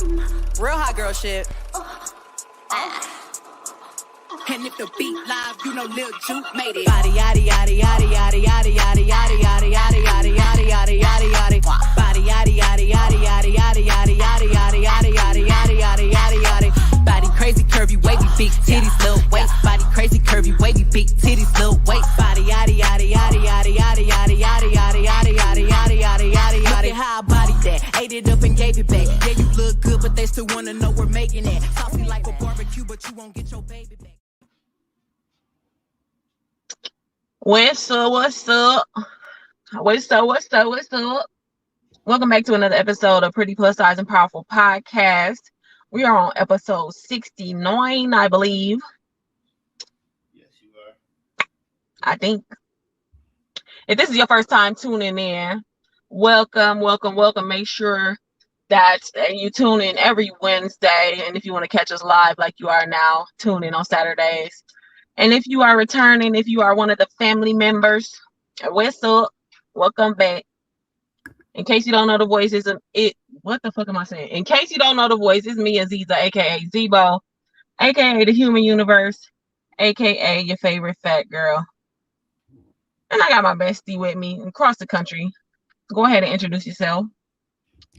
Real hot girl shit. And if the beat live, you know Lil Juke made it. Body yaddy yaddy yaddy yaddy yaddy yaddy yaddy yaddy yaddy yaddy yaddy yaddy yaddy yaddy. Body yaddy yaddy yaddy yaddy yaddy yaddy yaddy yaddy yaddy yaddy yaddy yaddy yaddy yaddy. Body crazy curvy wavy big titties little waist. Body crazy curvy wavy big titties little waist. Body yaddy yaddy yaddy yaddy yaddy yaddy yaddy yaddy yaddy yaddy yaddy yaddy yaddy yaddy. Look at how I body that, ate it up and gave it back. Yeah, you look good, but they still wanna know we're making it. Saucy like a barbecue, but you won't get your baby back. What's up? What's up? What's up? What's up? What's up? Welcome back to another episode of Pretty Plus Size and Powerful Podcast. We are on episode 69, I believe. Yes, you are. I think. If this is your first time tuning in, welcome, welcome, welcome. Make sure that you tune in every Wednesday. And if you want to catch us live like you are now, tune in on Saturdays. And if you are returning, if you are one of the family members, what's up? Welcome back. In case you don't know the voice, what the fuck am I saying? In case you don't know the voice, it's me, Aziza, aka Zebo, aka the Human Universe, aka your favorite fat girl. And I got my bestie with me across the country. Go ahead and introduce yourself.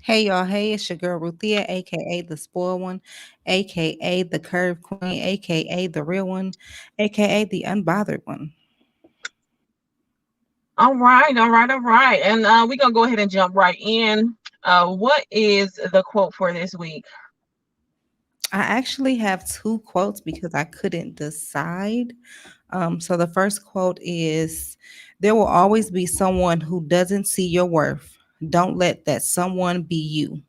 Hey y'all, hey, it's your girl Ruthia, aka the spoiled one, aka the curved queen, aka the real one, aka the unbothered one. All right. And we're gonna go ahead and jump right in. What is the quote for this week? I actually have two quotes because I couldn't decide. So the first quote is, "There will always be someone who doesn't see your worth. Don't let that someone be you."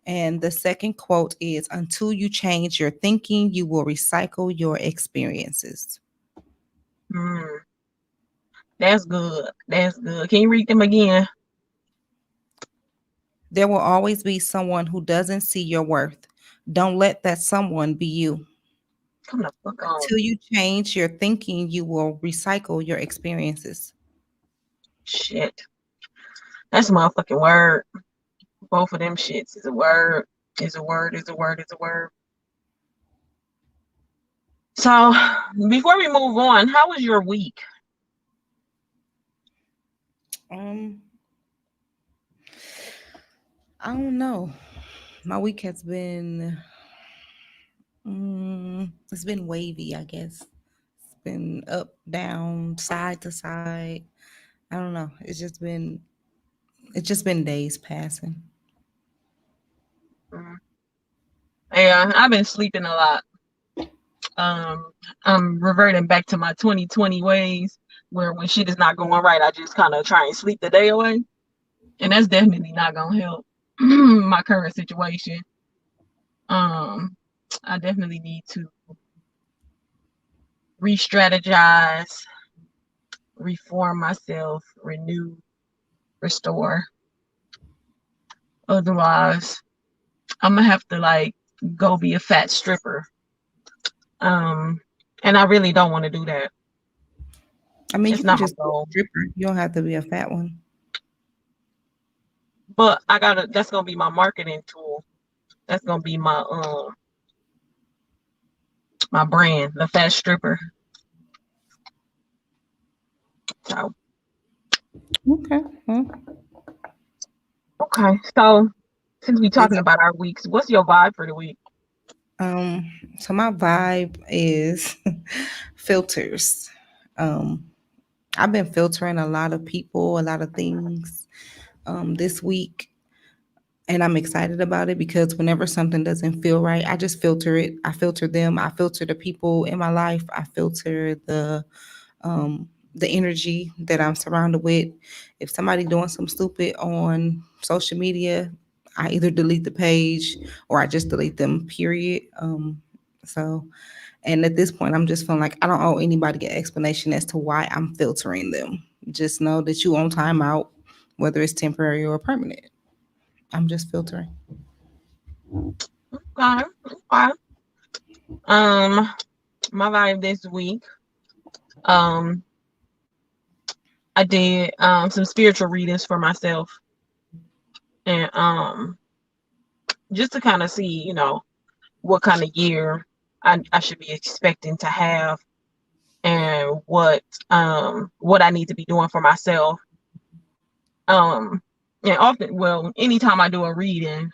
And the second quote is, "Until you change your thinking, you will recycle your experiences." That's good. That's good. Can you read them again? There will always be someone who doesn't see your worth. Don't let that someone be you. Come the fuck on. Until you change your thinking, you will recycle your experiences. Shit. That's a motherfucking word. Both of them shits is a word. Is a word. So before we move on, how was your week? I don't know. My week has been it's been wavy, I guess. It's been up, down, side to side. I don't know. It's just been days passing. Yeah, I've been sleeping a lot. I'm reverting back to my 2020 ways, where when shit is not going right, I just kind of try and sleep the day away. And that's definitely not gonna help my current situation. I definitely need to re-strategize, reform myself, renew, restore. Otherwise, I'm gonna have to go be a fat stripper. And I really don't want to do that. I mean, it's you not can just my goal. be a stripper. You don't have to be a fat one. But that's gonna be my marketing tool. That's gonna be my my brand, the fat stripper. So Okay. Okay. So since we're talking about our weeks, what's your vibe for the week? So my vibe is filters. I've been filtering a lot of people, a lot of things this week. And I'm excited about it because whenever something doesn't feel right, I just filter it. I filter them. I filter the people in my life. I filter the energy that I'm surrounded with. If somebody doing some stupid on social media, I either delete the page or I just delete them, period. And at this point, I'm just feeling like I don't owe anybody an explanation as to why I'm filtering them. Just know that you on timeout, whether it's temporary or permanent. I'm just filtering. Okay. My vibe this week. I did some spiritual readings for myself. And just to kind of see, you know, what kind of year I should be expecting to have, and what I need to be doing for myself. And often, well, anytime I do a reading,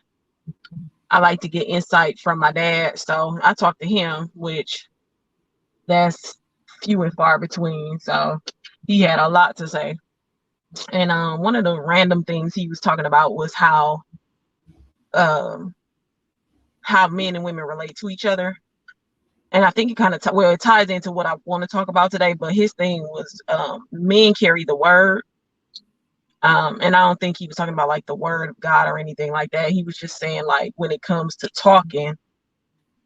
I like to get insight from my dad. So I talk to him, which that's few and far between. So he had a lot to say. And one of the random things he was talking about was how men and women relate to each other. And I think it kind of it ties into what I want to talk about today. But his thing was men carry the word. And I don't think he was talking about like the word of God or anything like that. He was just saying, like, when it comes to talking,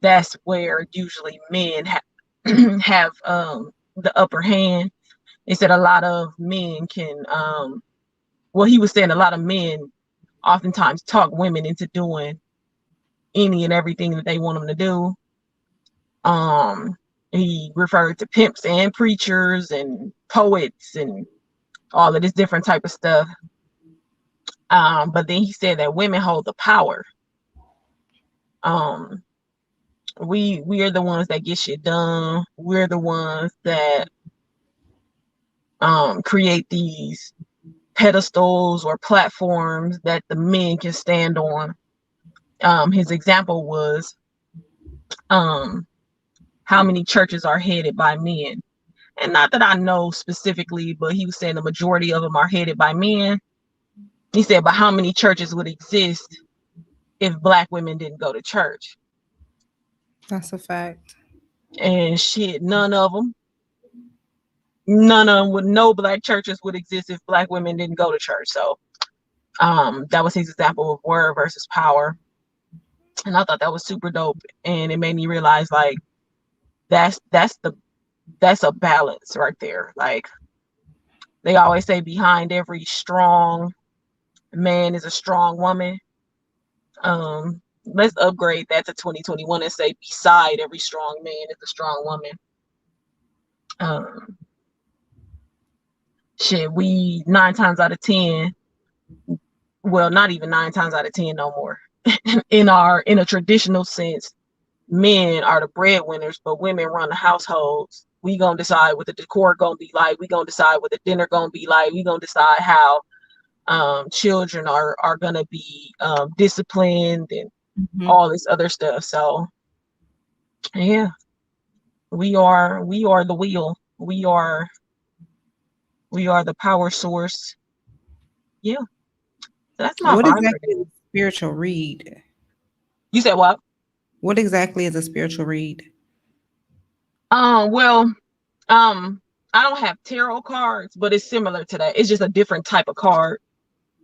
that's where usually men have the upper hand. He said a lot of men can well, he was saying a lot of men oftentimes talk women into doing any and everything that they want them to do. He referred to pimps and preachers and poets and all of this different type of stuff. But then he said that women hold the power. We are the ones that get shit done. We're the ones that create these pedestals or platforms that the men can stand on. His example was how many churches are headed by men. And not that I know specifically, but he was saying the majority of them are headed by men. He said, but how many churches would exist if Black women didn't go to church? That's a fact. And shit, none of them would, no Black churches would exist if Black women didn't go to church. So that was his example of word versus power. And I thought that was super dope. And it made me realize, like, that's a balance right there. Like, they always say behind every strong man is a strong woman. Let's upgrade that to 2021 and say beside every strong man is a strong woman. Shit, we 9 times out of 10, well, not even 9 times out of 10 no more. in a traditional sense, men are the breadwinners, but women run the households. We gonna decide what the decor gonna be like. We gonna decide what the dinner gonna be like. We gonna decide how children are gonna be disciplined and all this other stuff. So yeah, we are the wheel. We are the power source. Yeah, that's my What vibe. exactly is a spiritual read? You said what? What exactly is a spiritual read? Well, I don't have tarot cards, but it's similar to that. It's just a different type of card.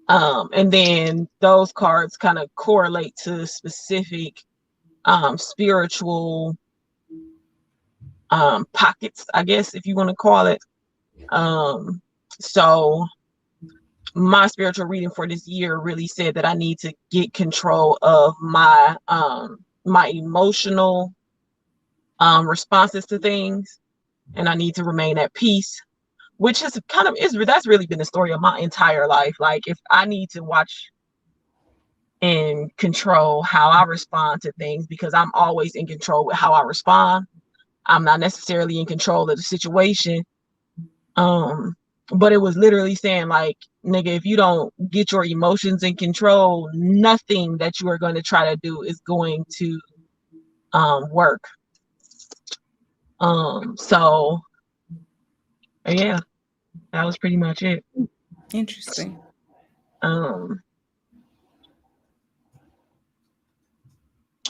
And then those cards kind of correlate to specific spiritual pockets, I guess, if you want to call it. So my spiritual reading for this year really said that I need to get control of my emotional responses to things, and I need to remain at peace, which is that's really been the story of my entire life. Like, if I need to watch and control how I respond to things, because I'm always in control with how I respond. I'm not necessarily in control of the situation. But it was literally saying, like, nigga, if you don't get your emotions in control, nothing that you are going to try to do is going to work. So yeah, that was pretty much it. Interesting.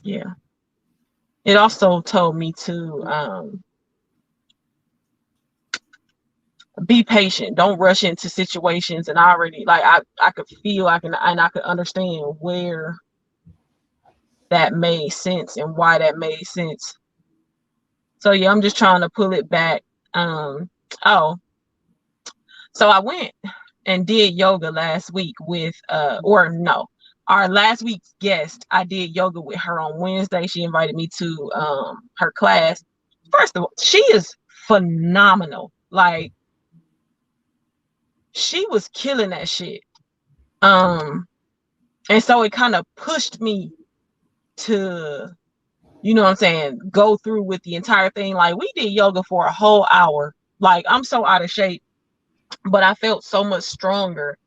Yeah. It also told me to be patient. Don't rush into situations. And I already, like, I could feel, I could understand where that made sense and why that made sense. So yeah, I'm just trying to pull it back. So I went and did yoga last week with our last week's guest. I did yoga with her on Wednesday. She invited me to her class. First of all, she is phenomenal. Like, she was killing that shit. And so it kind of pushed me to, you know what I'm saying, go through with the entire thing. Like, we did yoga for a whole hour. Like, I'm so out of shape, but I felt so much stronger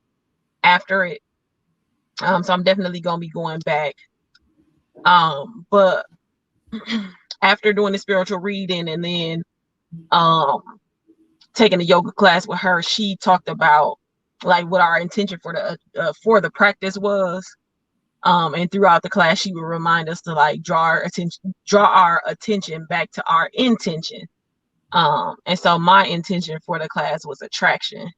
after it. So I'm definitely gonna be going back. But after doing the spiritual reading and then taking a yoga class with her, she talked about like what our intention for the practice was. And throughout the class, she would remind us to like draw our attention back to our intention. And so my intention for the class was attracting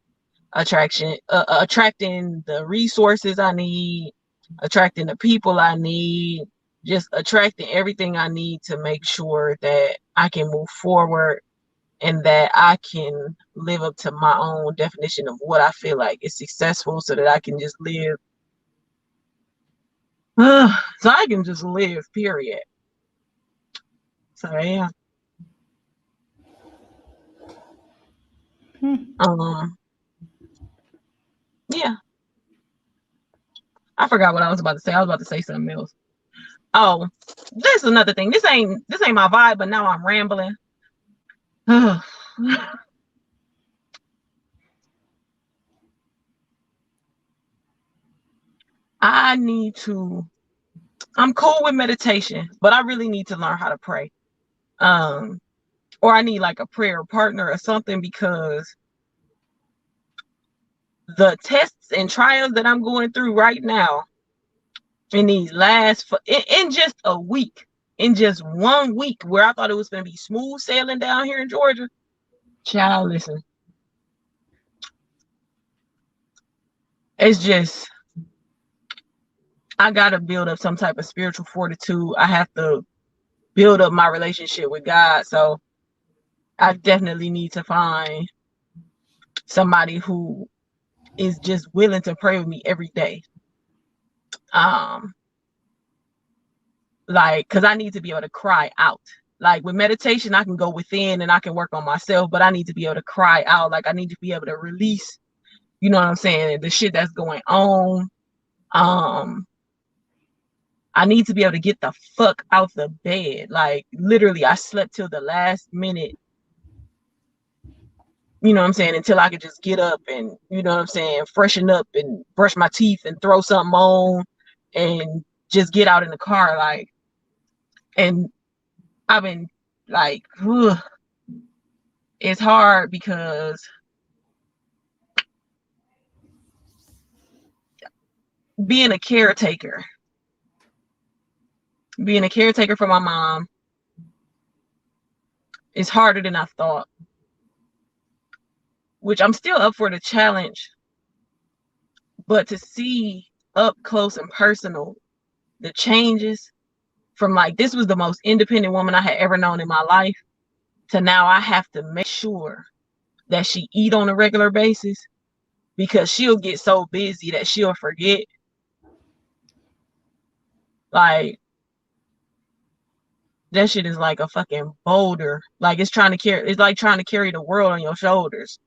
the resources I need, attracting the people I need, just attracting everything I need to make sure that I can move forward and that I can live up to my own definition of what I feel like is successful, so that I can just live. So I can just live, period. So yeah. Yeah. I forgot what I was about to say. I was about to say something else. Oh, this is another thing. This ain't my vibe, but now I'm rambling. I'm cool with meditation, but I really need to learn how to pray. Or I need like a prayer partner or something, because the tests and trials that I'm going through right now in these in just a week, in just 1 week, where I thought it was going to be smooth sailing down here in Georgia. Child, listen. It's just, I got to build up some type of spiritual fortitude. I have to build up my relationship with God. So I definitely need to find somebody who is just willing to pray with me every day. Like, because I need to be able to cry out. Like, with meditation, I can go within and I can work on myself, but I need to be able to cry out. Like, I need to be able to release, you know what I'm saying, the shit that's going on. I need to be able to get the fuck out the bed. Like, literally, I slept till the last minute, you know what I'm saying, until I could just get up and, you know what I'm saying, freshen up and brush my teeth and throw something on and just get out in the car. Like, and I've been like, it's hard because being a caretaker for my mom is harder than I thought, which I'm still up for the challenge. But to see up close and personal the changes from, like, this was the most independent woman I had ever known in my life, to now I have to make sure that she eat on a regular basis, because she'll get so busy that she'll forget. Like, that shit is like a fucking boulder. Like, it's like trying to carry the world on your shoulders.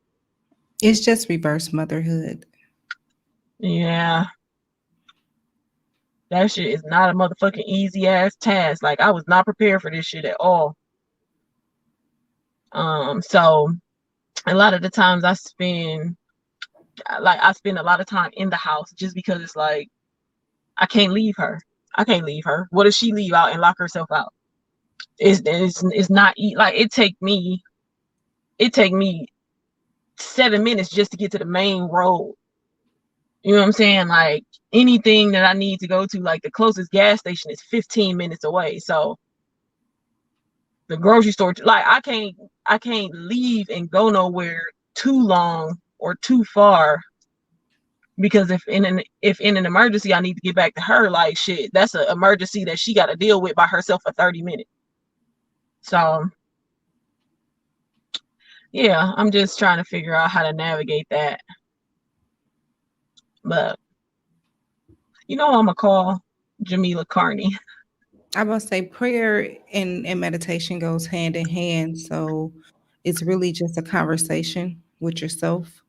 It's just reverse motherhood. Yeah. That shit is not a motherfucking easy ass task. Like, I was not prepared for this shit at all. So a lot of the times I spend a lot of time in the house, just because it's like, I can't leave her. What if she leave out and lock herself out? It's not like, it take me 7 minutes just to get to the main road. You know what I'm saying? Like, anything that I need to go to, like, the closest gas station is 15 minutes away. So the grocery store, like, I can't leave and go nowhere too long or too far, because if in an emergency I need to get back to her, like, shit, that's an emergency that she got to deal with by herself for 30 minutes. So yeah, I'm just trying to figure out how to navigate that. But you know, I'm gonna call Jamila Carney. I must say prayer and meditation goes hand in hand. So it's really just a conversation with yourself,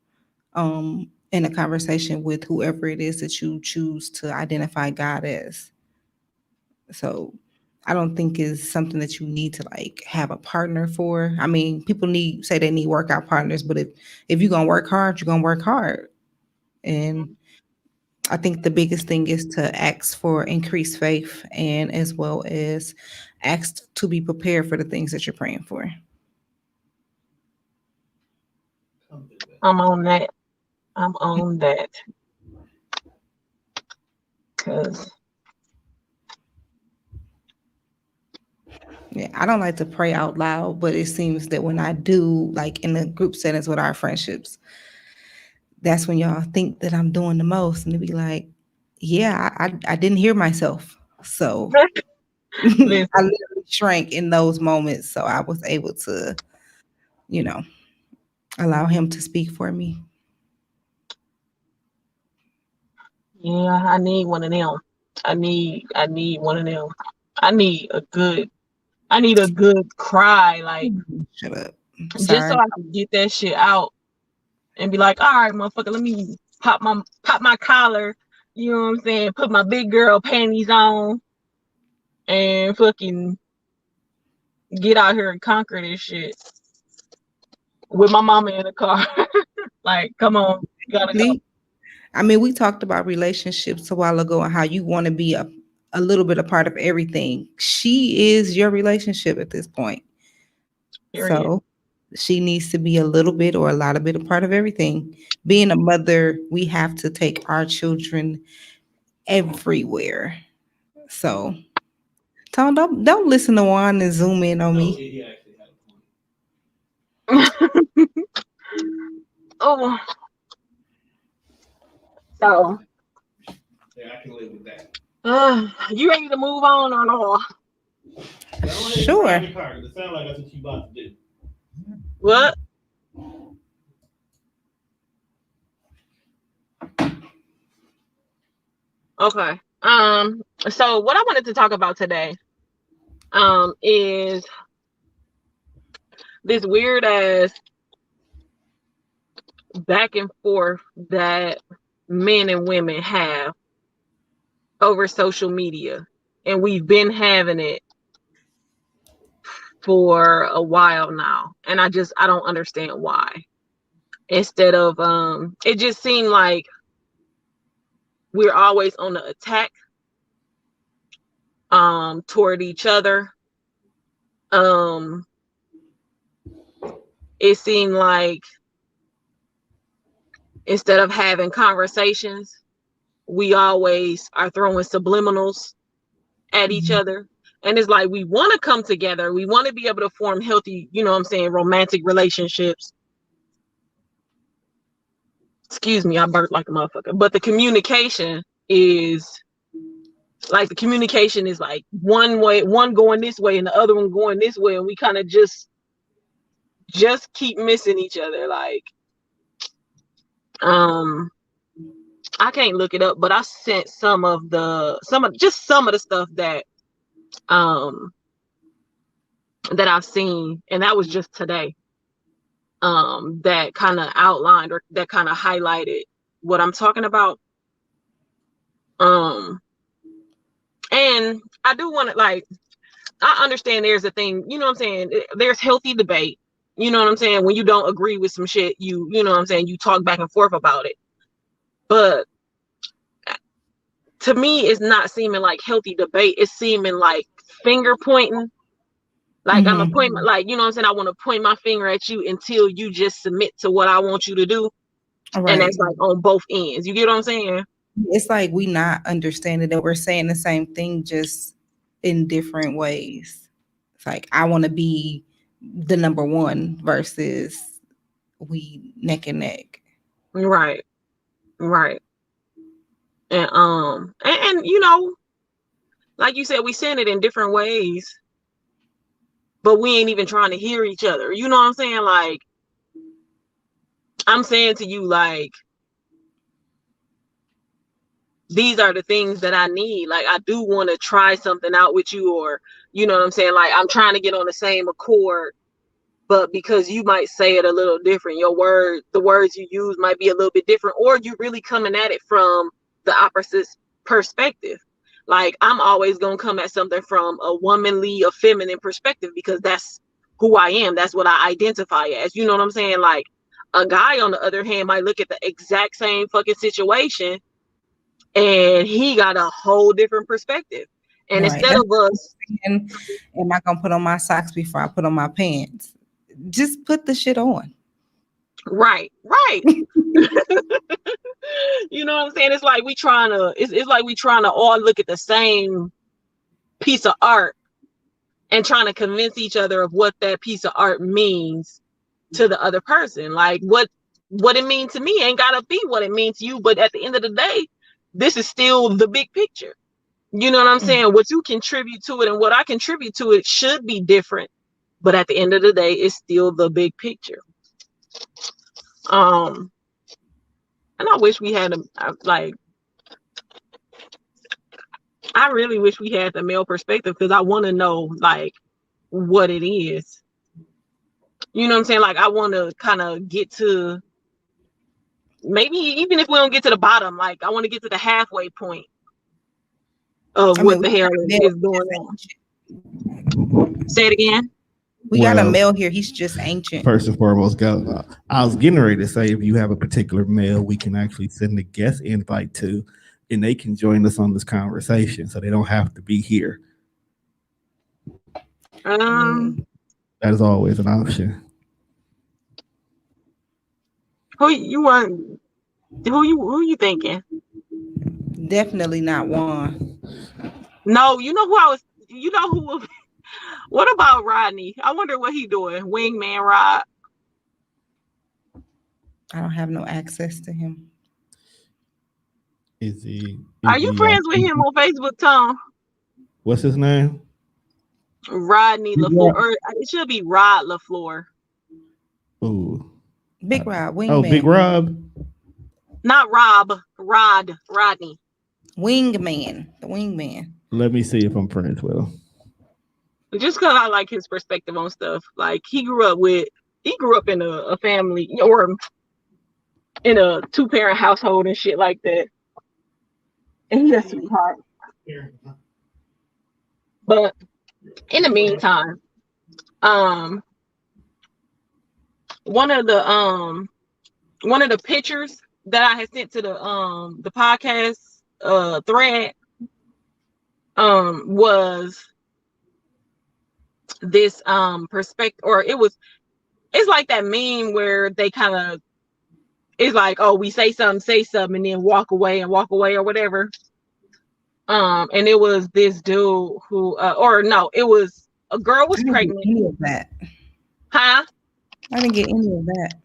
and a conversation with whoever it is that you choose to identify God as. So I don't think it's something that you need to like have a partner for. I mean, people say they need workout partners, but if you're gonna work hard, you're gonna work hard. And I think the biggest thing is to ask for increased faith and as well as ask to be prepared for the things that you're praying for. I'm on that. I'm on that. Cause Yeah, I don't like to pray out loud, but it seems that when I do, like in the group settings with our friendships, that's when y'all think that I'm doing the most, and to be like, yeah, I didn't hear myself, so I listen, literally shrank in those moments, so I was able to, you know, allow him to speak for me. yeah, I need one of them. I need one of them. I need a good cry, like Shut up. just so Sorry. I can get that shit out and be like, all right, motherfucker, let me pop my collar, you know what I'm saying? Put my big girl panties on and fucking get out here and conquer this shit with my mama in the car. Like, come on, you gotta go. I mean, we talked about relationships a while ago and how you want to be a little bit a part of everything. She is your relationship at this point. Period. So she needs to be a little bit or a lot of bit a part of everything. Being a mother, we have to take our children everywhere. So Tom, don't listen to Juan and zoom in on me. He actually had a point. Oh, so Yeah, I can live with that. you ready to move on or no? Sure. It sounds like that's what you about to do. What? Okay. So what I wanted to talk about today is this weird ass back and forth that men and women have over social media, and we've been having it for a while now, and I don't understand why. Instead of it just seemed like we're always on the attack toward each other. It seemed like instead of having conversations, we always are throwing subliminals at each other. And it's like we want to come together. We want to be able to form healthy, you know what I'm saying, romantic relationships. Excuse me, I burped like a motherfucker. But the communication is like one way, one going this way and the other one going this way, and we kind of just keep missing each other. Like I can't look it up, but I sent some of the stuff that that I've seen, and that was just today. That kind of outlined or that kind of highlighted what I'm talking about. And I do want to, like, I understand there's a thing, you know what I'm saying? There's healthy debate. You know what I'm saying? When you don't agree with some shit, you know what I'm saying? You talk back and forth about it. But to me, it's not seeming like healthy debate. It's seeming like finger pointing. Like I'm a point, like, you know what I'm saying? I want to point my finger at you until you just submit to what I want you to do. Right. And that's like on both ends. You get what I'm saying? It's like we not understanding that we're saying the same thing, just in different ways. It's like I want to be the number one versus we neck and neck. Right. And you know, like you said, we saying it in different ways, but we ain't even trying to hear each other. You know what I'm saying? Like, I'm saying to you, like, these are the things that I need. Like, I do want to try something out with you, or, you know what I'm saying? Like, I'm trying to get on the same accord, but because you might say it a little different, the words you use might be a little bit different, or you're really coming at it from the opposite perspective. Like, I'm always gonna come at something from a womanly, a feminine perspective, because that's who I am. That's what I identify as. You know what I'm saying? Like, a guy, on the other hand, might look at the exact same fucking situation and he got a whole different perspective. And Right. instead of us, And am I gonna put on my socks before I put on my pants? Just put the shit on. right. You know what I'm saying? It's like we trying to, it's like we trying to all look at the same piece of art and trying to convince each other of what that piece of art means to the other person. Like, what it means to me ain't gotta be what it means to you. But at the end of the day, this is still the big picture. You know what I'm saying? What you contribute to it and what I contribute to it should be different. But at the end of the day, it's still the big picture. And I wish we had I really wish we had the male perspective, because I want to know like what it is. You know what I'm saying? Like, I want to kind of get to, maybe even if we don't get to the bottom, like I want to get to the halfway point of what the hell is going on. Say it again. We got a male here. He's just ancient. First and foremost, I was getting ready to say, if you have a particular male, we can actually send a guest invite to, and they can join us on this conversation, so they don't have to be here. That is always an option. Who you thinking? Definitely not Juan. No, you know who what about Rodney? I wonder what he doing. Wingman Rod. I don't have no access to him. Are you friends with him on Facebook, Tom? What's his name? Rodney LaFleur. Or it should be Rod LaFleur. Ooh. Big Rob. Wingman. Oh, Big Rob. Not Rob. Rodney. Wingman. The Wingman. Let me see if I'm friends with him. Just because I like his perspective on stuff. Like, he grew up in a family, or in a 2-parent household and shit like that. And he's a sweetheart. But in the meantime, one of the pictures that I had sent to the podcast thread was this perspective, or it's like that meme where they kind of, it's like, oh, we say something and then walk away or whatever. And it was this dude who it was a girl was pregnant. Any of that. Huh? I didn't get any of that.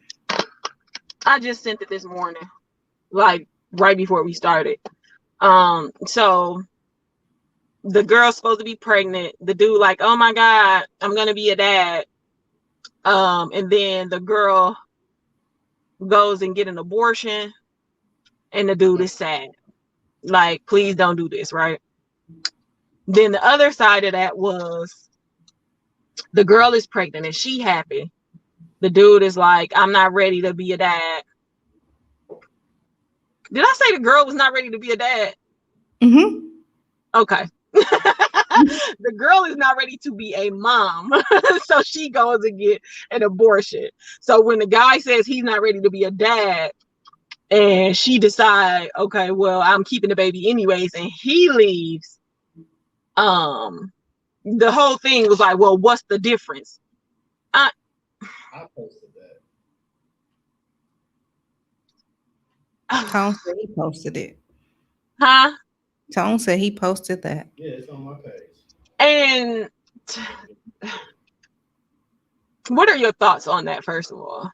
I just sent it this morning, like right before we started. So the girl's supposed to be pregnant. The dude like, oh my God, I'm gonna be a dad. And then the girl goes and get an abortion, and the dude is sad. Like, please don't do this, right? Then the other side of that was the girl is pregnant and she happy. The dude is like, I'm not ready to be a dad. Did I say the girl was not ready to be a dad? Mm-hmm. Okay. The girl is not ready to be a mom. So she goes and get an abortion. So when the guy says he's not ready to be a dad, and she decide, okay, well, I'm keeping the baby anyways, and he leaves, the whole thing was like, well, what's the difference? I posted that. Tone said he posted it. Huh? Tone said he posted that. Yeah, it's on my page. And what are your thoughts on that, first of all?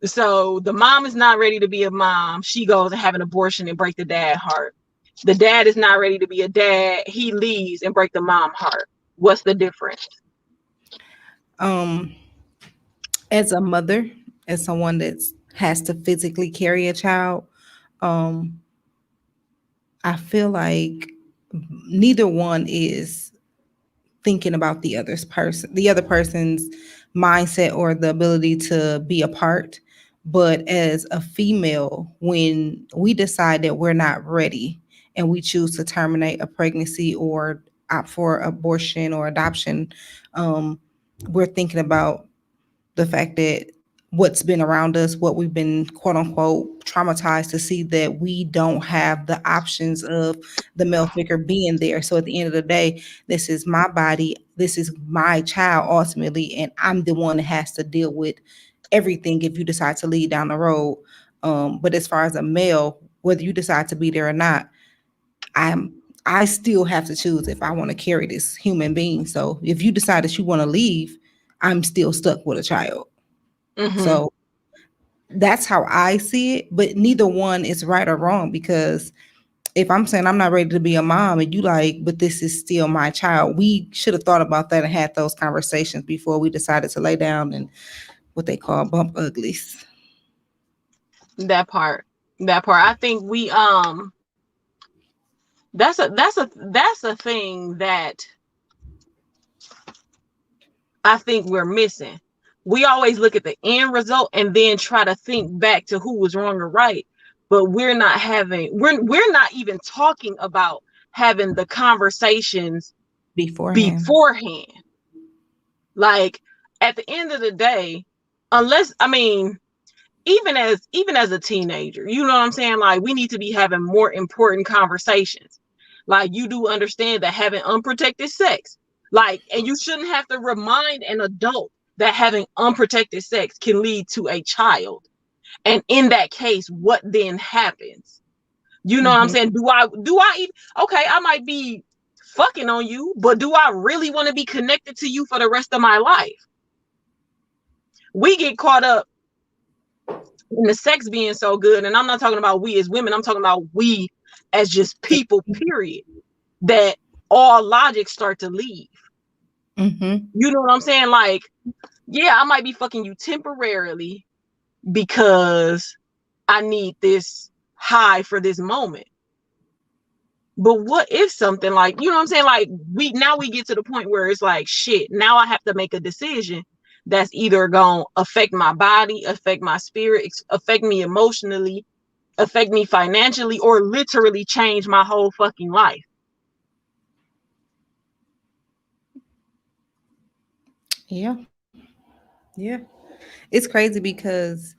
So the mom is not ready to be a mom. She goes and have an abortion and break the dad heart. The dad is not ready to be a dad. He leaves and break the mom heart. What's the difference? As a mother, as someone that has to physically carry a child, I feel like neither one is thinking about the other person's mindset or the ability to be a part. But as a female, when we decide that we're not ready and we choose to terminate a pregnancy or opt for abortion or adoption, we're thinking about the fact that what's been around us, what we've been quote unquote traumatized to see, that we don't have the options of the male figure being there. So at the end of the day, this is my body, this is my child ultimately, and I'm the one that has to deal with everything if you decide to lead down the road. But as far as a male, whether you decide to be there or not, I still have to choose if I want to carry this human being. So if you decide that you want to leave, I'm still stuck with a child. Mhm. So that's how I see it, but neither one is right or wrong, because if I'm saying I'm not ready to be a mom and you like, but this is still my child, we should have thought about that and had those conversations before we decided to lay down and what they call bump uglies. That part. I think we that's a thing that I think we're missing. We always look at the end result and then try to think back to who was wrong or right, but we're not even talking about having the conversations Beforehand. Like at the end of the day, unless even as a teenager, you know what I'm saying? Like we need to be having more important conversations. Like you do understand that having unprotected sex, and you shouldn't have to remind an adult that having unprotected sex can lead to a child. And in that case, what then happens? You know what I'm saying? Do I even, okay, I might be fucking on you, but do I really want to be connected to you for the rest of my life? We get caught up in the sex being so good, and I'm not talking about we as women, I'm talking about we as just people, period, that all logic start to leave. You know what I'm saying? Like, yeah, I might be fucking you temporarily because I need this high for this moment. But what if something like, you know what I'm saying? Like we get to the point where it's like, shit, now I have to make a decision that's either going to affect my body, affect my spirit, affect me emotionally, affect me financially, or literally change my whole fucking life. Yeah. It's crazy because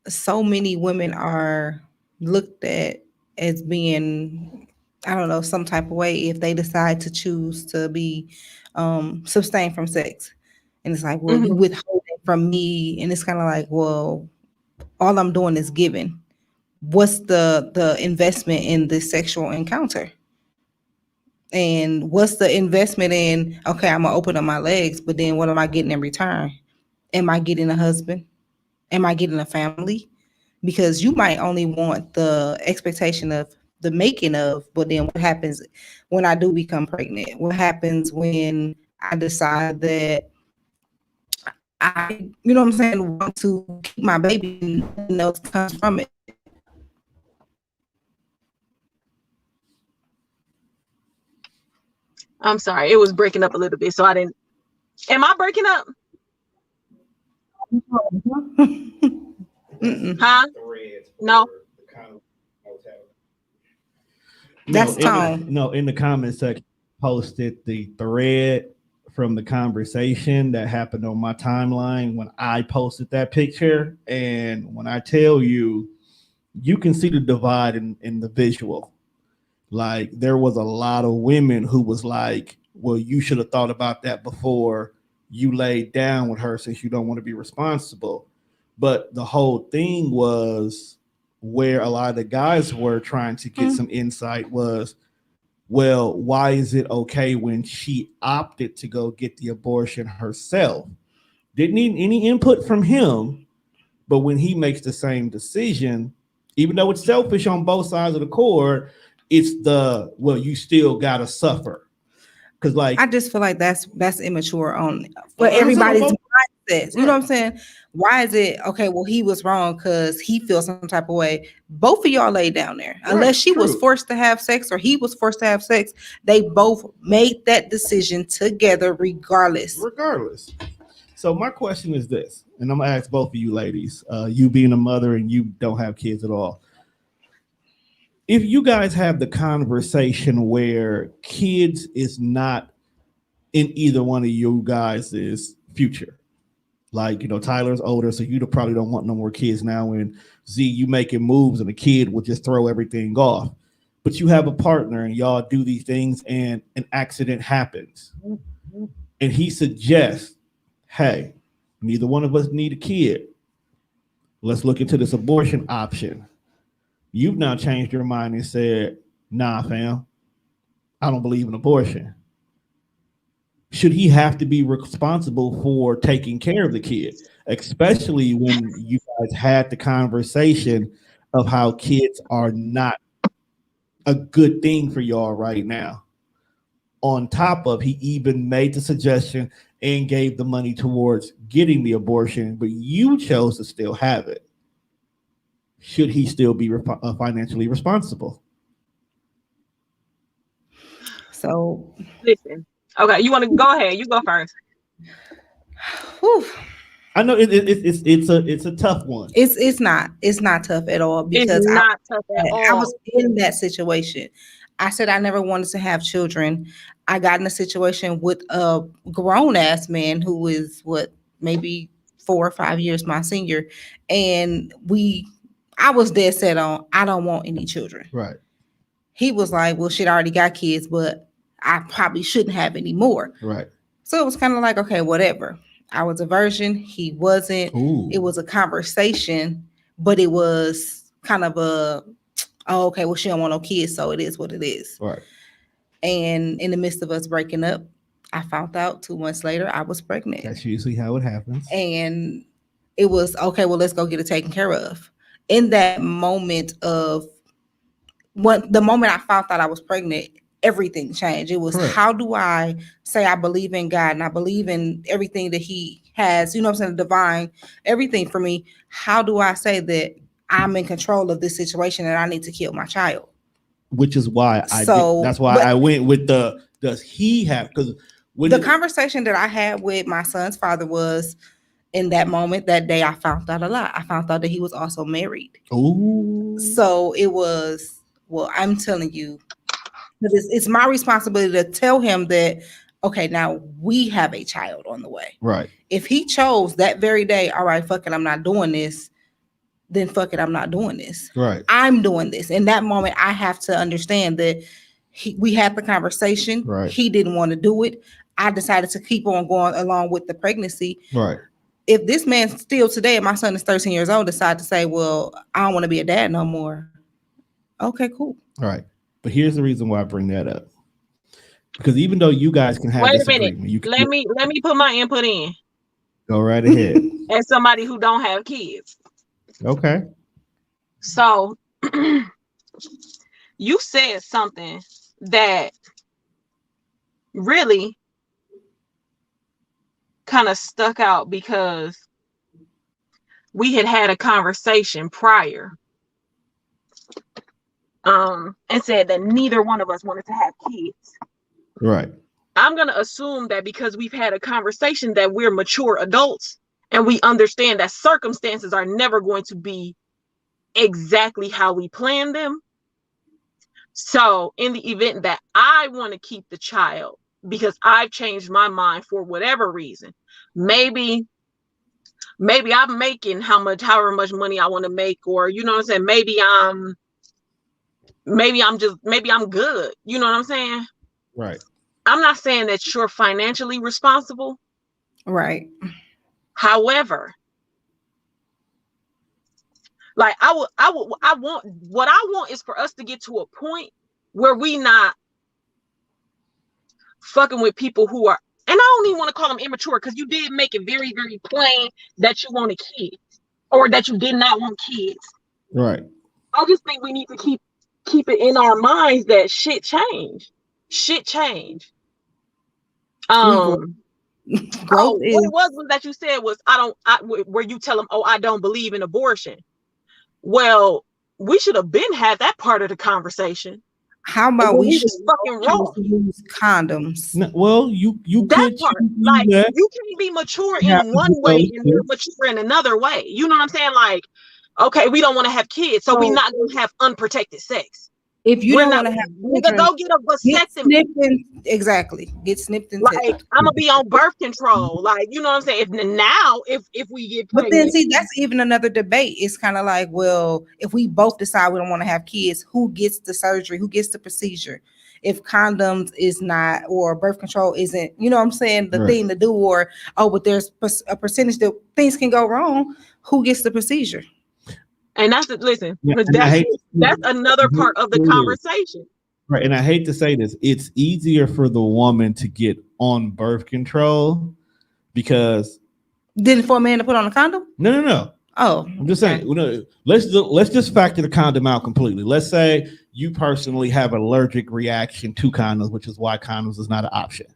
so many women are looked at as being, I don't know, some type of way if they decide to choose to be sustained from sex. And it's like, well, you withhold it from me. And it's kind of like, well, all I'm doing is giving. What's the investment in this sexual encounter? And what's the investment in, okay, I'm gonna open up my legs, but then what am I getting in return? Am I getting a husband? Am I getting a family? Because you might only want the expectation of the making of, but then what happens when I do become pregnant? What happens when I decide that I, you know what I'm saying, want to keep my baby and nothing else comes from it? I'm sorry, it was breaking up a little bit, so I didn't. Am I breaking up? Huh? No. That's Tone. No, in the comment section, posted the thread from the conversation that happened on my timeline when I posted that picture. And when I tell you, you can see the divide in the visual. Like there was a lot of women who was like, well, you should have thought about that before you laid down with her since you don't want to be responsible. But the whole thing was where a lot of the guys were trying to get some insight was, well, why is it okay when she opted to go get the abortion herself? Didn't need any input from him, but when he makes the same decision, even though it's selfish on both sides of the cord, it's the, well, you still gotta suffer. Because like I just feel like that's immature on for everybody's mindsets. You know what I'm saying? Why is it okay? Well, he was wrong because he feels some type of way. Both of y'all laid down there. Unless she was forced to have sex or he was forced to have sex, they both made that decision together regardless. So my question is this, and I'm gonna ask both of you ladies, you being a mother and you don't have kids at all. if you guys have the conversation where kids is not in either one of you guys' future, like, you know, Tyler's older, so you probably don't want no more kids now. And Z, you making moves and the kid will just throw everything off. But you have a partner and y'all do these things and an accident happens. And he suggests, hey, neither one of us need a kid. Let's look into this abortion option. You've now changed your mind and said, nah, fam, I don't believe in abortion. Should he have to be responsible for taking care of the kid, especially when you guys had the conversation of how kids are not a good thing for y'all right now? On top of, he even made the suggestion and gave the money towards getting the abortion, but you chose to still have it. Should he still be financially responsible? So listen. Okay, you want to go ahead? You go first. whew, I know it's a tough one. it's not tough at all, because It's not tough at I all. was in that situation. I said I never wanted to have children. I got in a situation with a grown ass man who is maybe 4 or 5 years my senior, and I was dead set on I don't want any children. Right. He was like, well, shit, I already got kids, but I probably shouldn't have any more. Right. So it was kind of like, okay, whatever. I was a virgin. He wasn't. Ooh. It was a conversation, but it was kind of oh, okay, well, she don't want no kids, so it is what it is. Right. And in the midst of us breaking up, I found out 2 months later I was pregnant. That's usually how it happens. And it was, okay, well, let's go get it taken care of. In that moment of the moment I found out I was pregnant, everything changed. It was, correct. How do I say I believe in God and I believe in everything that he has, you know what I'm saying, the divine, everything for me. How do I say that I'm in control of this situation and I need to kill my child? Which is why that's why I went with does he have, because the conversation that I had with my son's father was, in that moment, that day, I found out a lot. I found out that he was also married. Ooh. So it was, well, I'm telling you, it's my responsibility to tell him that, okay, now we have a child on the way. Right. If he chose that very day, all right, fuck it, I'm not doing this, then fuck it, I'm not doing this. Right. I'm doing this. In that moment, I have to understand that we had the conversation. Right. He didn't want to do it. I decided to keep on going along with the pregnancy. Right. If this man still today, and my son is 13 years old, decide to say, well, I don't want to be a dad no more. Okay, cool. All right. But here's the reason why I bring that up. Because even though you guys can have Wait a disagreement, minute. you can Let me put my input in. Go right ahead. As somebody who don't have kids. Okay. So you said something that really kind of stuck out, because we had a conversation prior and said that neither one of us wanted to have kids. Right. I'm going to assume that because we've had a conversation that we're mature adults and we understand that circumstances are never going to be exactly how we plan them. So in the event that I want to keep the child because I've changed my mind for whatever reason, maybe I'm making however much money I want to make, or you know what I'm saying, maybe I'm good, you know what I'm saying? Right. I'm not saying that you're financially responsible. Right. However, like I want is for us to get to a point where we not fucking with people who are, and I don't even want to call them immature, because you did make it very, very plain that you wanted kids or that you did not want kids. Right. I just think we need to keep it in our minds that shit changed. Growth what it was that you said was where you tell them, oh, I don't believe in abortion. Well, we should have been had that part of the conversation. How about we should fucking wrong. use condoms? No, well, you that could part, like that. You can't be mature in one way and you're mature in another way. You know what I'm saying? Like, okay, we don't want to have kids, so we're not going to have unprotected sex. If you We're don't not, want to have nigga, children, go get a get vasectomy. snipped and exactly get snipped and Like, tested. I'm gonna be on birth control. Like, you know what I'm saying? If we get But then pregnant, see, that's even another debate. It's kind of like, well, if we both decide we don't want to have kids, who gets the surgery? Who gets the procedure? If condoms is not, or birth control isn't, you know what I'm saying, the thing to do, or but there's a percentage that things can go wrong, who gets the procedure? and that's listen, Yeah, that's another part of the conversation. Right. And I hate to say this, it's easier for the woman to get on birth control because Didn't for a man to put on a condom? No. Oh, I'm just saying, let's just factor the condom out completely. Let's say you personally have an allergic reaction to condoms, which is why condoms is not an option.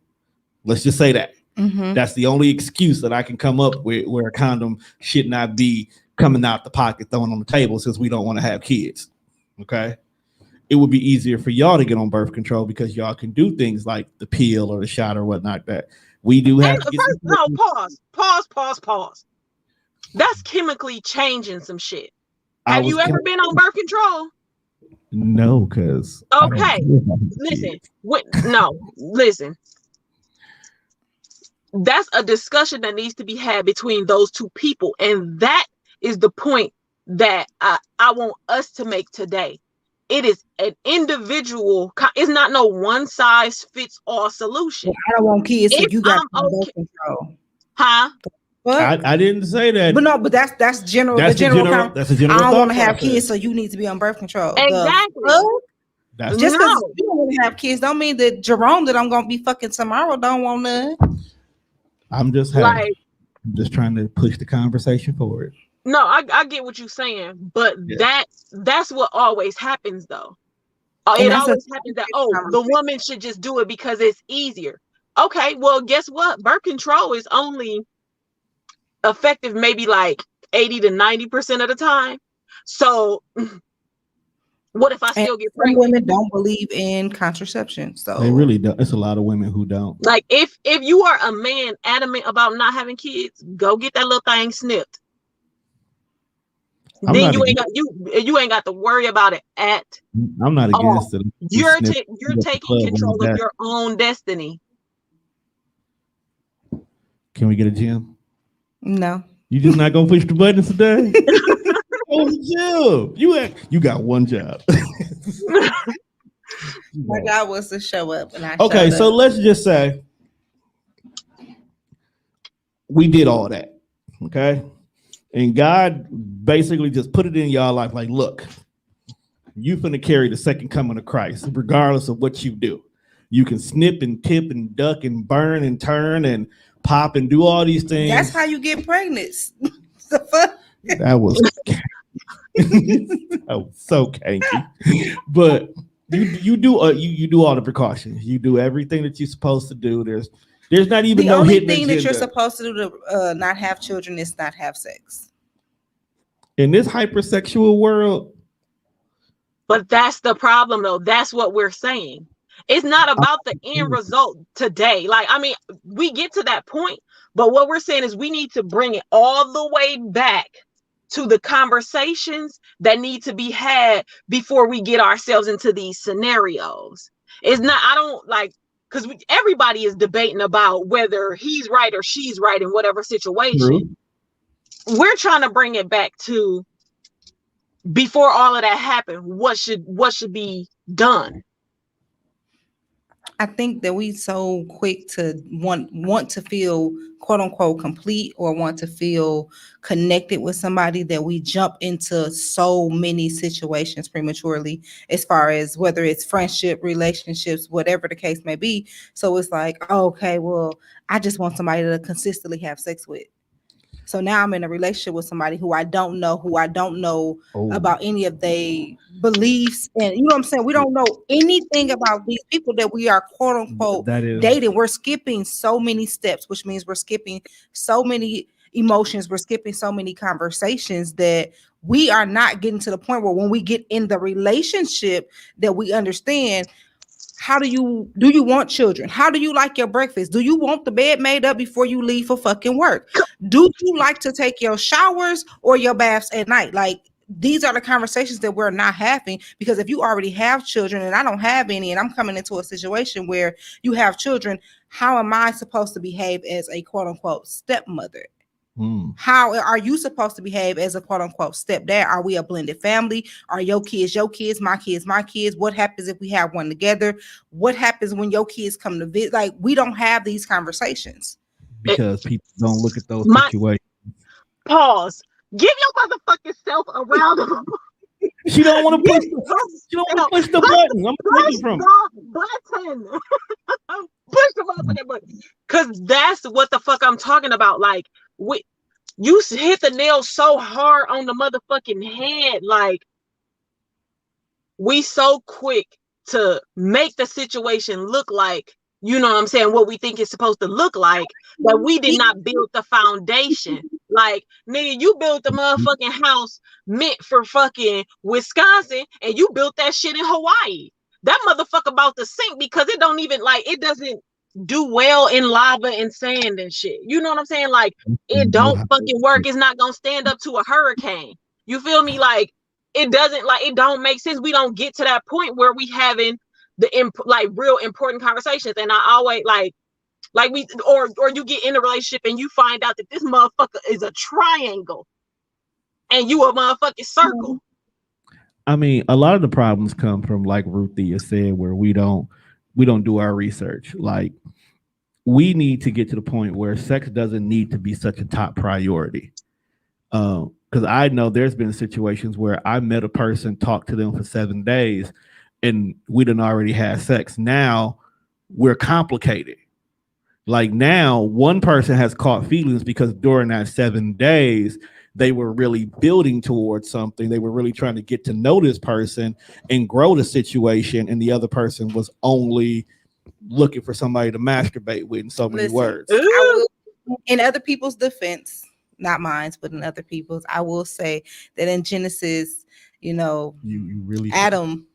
Let's just say that. Mm-hmm. That's the only excuse that I can come up with where a condom should not be coming out the pocket, thrown on the table, since we don't want to have kids. Okay. It would be easier for y'all to get on birth control because y'all can do things like the pill or the shot or whatnot that we do have. Pause. That's chemically changing some shit. Have you ever been on birth control? No, because okay. Listen. That's a discussion that needs to be had between those two people, and that is the point that I want us to make today. It is an individual. It's not no one size fits all solution. Well, I don't want kids if you got birth control. Huh? I didn't say that. But no, but that's general. That's the general. That's a general. I don't want to have kids, so you need to be on birth control. Exactly. That's just because you don't want to have kids, don't mean that Jerome that I'm gonna be fucking tomorrow don't want none. I'm just I'm just trying to push the conversation forward. No, I get what you're saying, but that's what always happens though. It always happens that the woman should just do it because it's easier. Okay, well, guess what? Birth control is only effective maybe like 80 to 90% of the time. So what if I still get pregnant? Women don't believe in contraception, so they really don't. It's a lot of women who don't. Like if you are a man adamant about not having kids, go get that little thing snipped. Then you ain't got to worry about it at. I'm not against it. You're taking control of your own destiny. Can we get a gym? No. You just not gonna push the buttons today? You got one job. My job was to show up, and I okay. So let's just say we did all that. Okay. And God basically just put it in y'all life like, look, you finna carry the second coming of Christ, regardless of what you do. You can snip and tip and duck and burn and turn and pop and do all these things. That's how you get pregnant. The fuck? That was so kinky. But you do all the precautions. You do everything that you're supposed to do. There's not even the no only hidden thing agenda. that you're supposed to do to not have children is not have sex. In this hypersexual world. But that's the problem, though. That's what we're saying. It's not about the end result today. Like, I mean, we get to that point, but what we're saying is we need to bring it all the way back to the conversations that need to be had before we get ourselves into these scenarios. It's not, I don't like, because everybody is debating about whether he's right or she's right in whatever situation. True. We're trying to bring it back to before all of that happened. What should be done? I think that we so quick to want to feel quote unquote complete or want to feel connected with somebody that we jump into so many situations prematurely, as far as whether it's friendship, relationships, whatever the case may be. So it's like, oh, okay, well, I just want somebody to consistently have sex with. So now I'm in a relationship with somebody who I don't know about any of their beliefs. And you know what I'm saying? We don't know anything about these people that we are quote unquote dating. We're skipping so many steps, which means we're skipping so many emotions. We're skipping so many conversations that we are not getting to the point where when we get in the relationship that we understand, how do you want children? How do you like your breakfast? Do you want the bed made up before you leave for fucking work? Do you like to take your showers or your baths at night? Like, these are the conversations that we're not having, because if you already have children and I don't have any, and I'm coming into a situation where you have children, how am I supposed to behave as a quote unquote stepmother? How are you supposed to behave as a quote unquote stepdad? Are we a blended family? Are your kids, my kids, my kids? What happens if we have one together? What happens when your kids come to visit? Like, we don't have these conversations because people don't look at those situations. Pause. Give your motherfucking self a round of applause. She don't want to push. She don't want to push the button. I'm pushing from button. Push the motherfucking button. Cause that's what the fuck I'm talking about. Like, you hit the nail so hard on the motherfucking head. Like, we so quick to make the situation look like, you know what I'm saying, what we think it's supposed to look like, that we did not build the foundation. Like, nigga, you built the motherfucking house meant for fucking Wisconsin, and you built that shit in Hawaii. That motherfucker about to sink because it don't even, like, it doesn't do well in lava and sand and shit. You know what I'm saying? Like, it don't fucking work. It's not gonna stand up to a hurricane. You feel me? Like, it doesn't, like, it don't make sense. We don't get to that point where we having the real important conversations. And I always like we or you get in a relationship and you find out that this motherfucker is a triangle and you a motherfucking circle. I mean, a lot of the problems come from, like Ruthia said, where we don't do our research. Like, we need to get to the point where sex doesn't need to be such a top priority. Because I know there's been situations where I met a person, talked to them for 7 days, and we done already had sex. Now we're complicated. Like, now one person has caught feelings because during that 7 days, they were really building towards something. They were really trying to get to know this person and grow the situation. And the other person was only looking for somebody to masturbate with in so many words. In other people's defense, not mine, but in other people's, I will say that in Genesis, you really Adam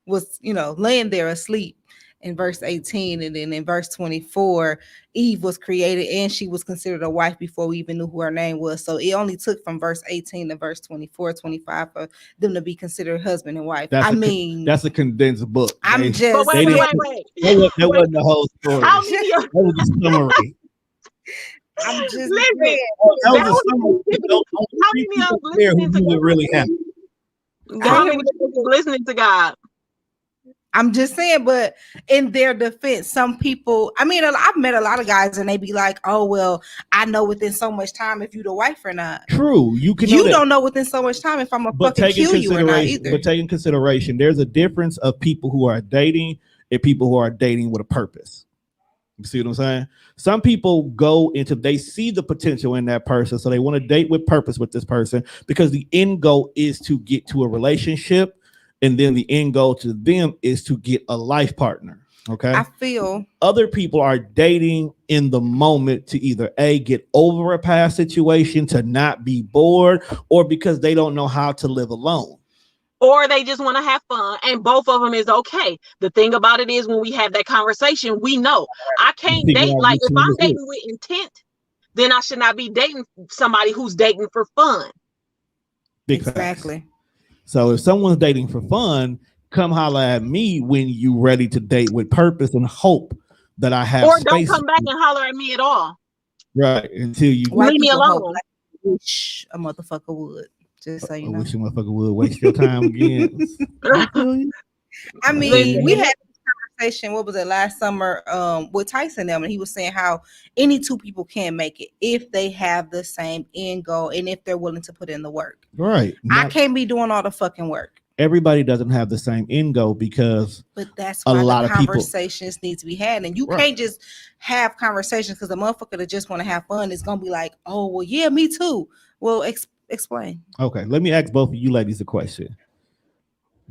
was, laying there asleep in verse 18, and then in verse 24, Eve was created and she was considered a wife before we even knew who her name was. So it only took from verse 18 to verse 24, 25 for them to be considered husband and wife. That's a condensed book. I'm just wait. That wasn't the whole story. That was a summary. I'm just listen. That was a summary. How many would really happen? How many listening to God? I'm just saying, but in their defense, some people, I mean, I've met a lot of guys and they be like, oh, well, I know within so much time if you the wife or not. True. You don't know within so much time if I'm going to fucking kill you or not either. But take in consideration, there's a difference of people who are dating and people who are dating with a purpose. You see what I'm saying? Some people they see the potential in that person, so they want to date with purpose with this person because the end goal is to get to a relationship. And then the end goal to them is to get a life partner. Okay. I feel other people are dating in the moment to either get over a past situation, to not be bored, or because they don't know how to live alone. Or they just want to have fun, and both of them is okay. The thing about it is, when we have that conversation, we know I can't date. Like, if I'm dating with intent, then I should not be dating somebody who's dating for fun. Exactly. So if someone's dating for fun, come holla at me when you ready to date with purpose and hope that I have. Or don't come back and holler at me at all. Right. Until you leave me alone. Wish a motherfucker would. Just so you know. I wish a motherfucker would waste your time again. I mean, we had this conversation, what was it, last summer with Tyson and he was saying how any two people can make it if they have the same end goal and if they're willing to put in the work. Right. I can't be doing all the fucking work. Everybody doesn't have the same end goal but that's why a lot of conversations need to be had, and you can't just have conversations because the motherfucker that just want to have fun is gonna be like, oh well, yeah, me too. Well, explain. Okay, let me ask both of you ladies a question.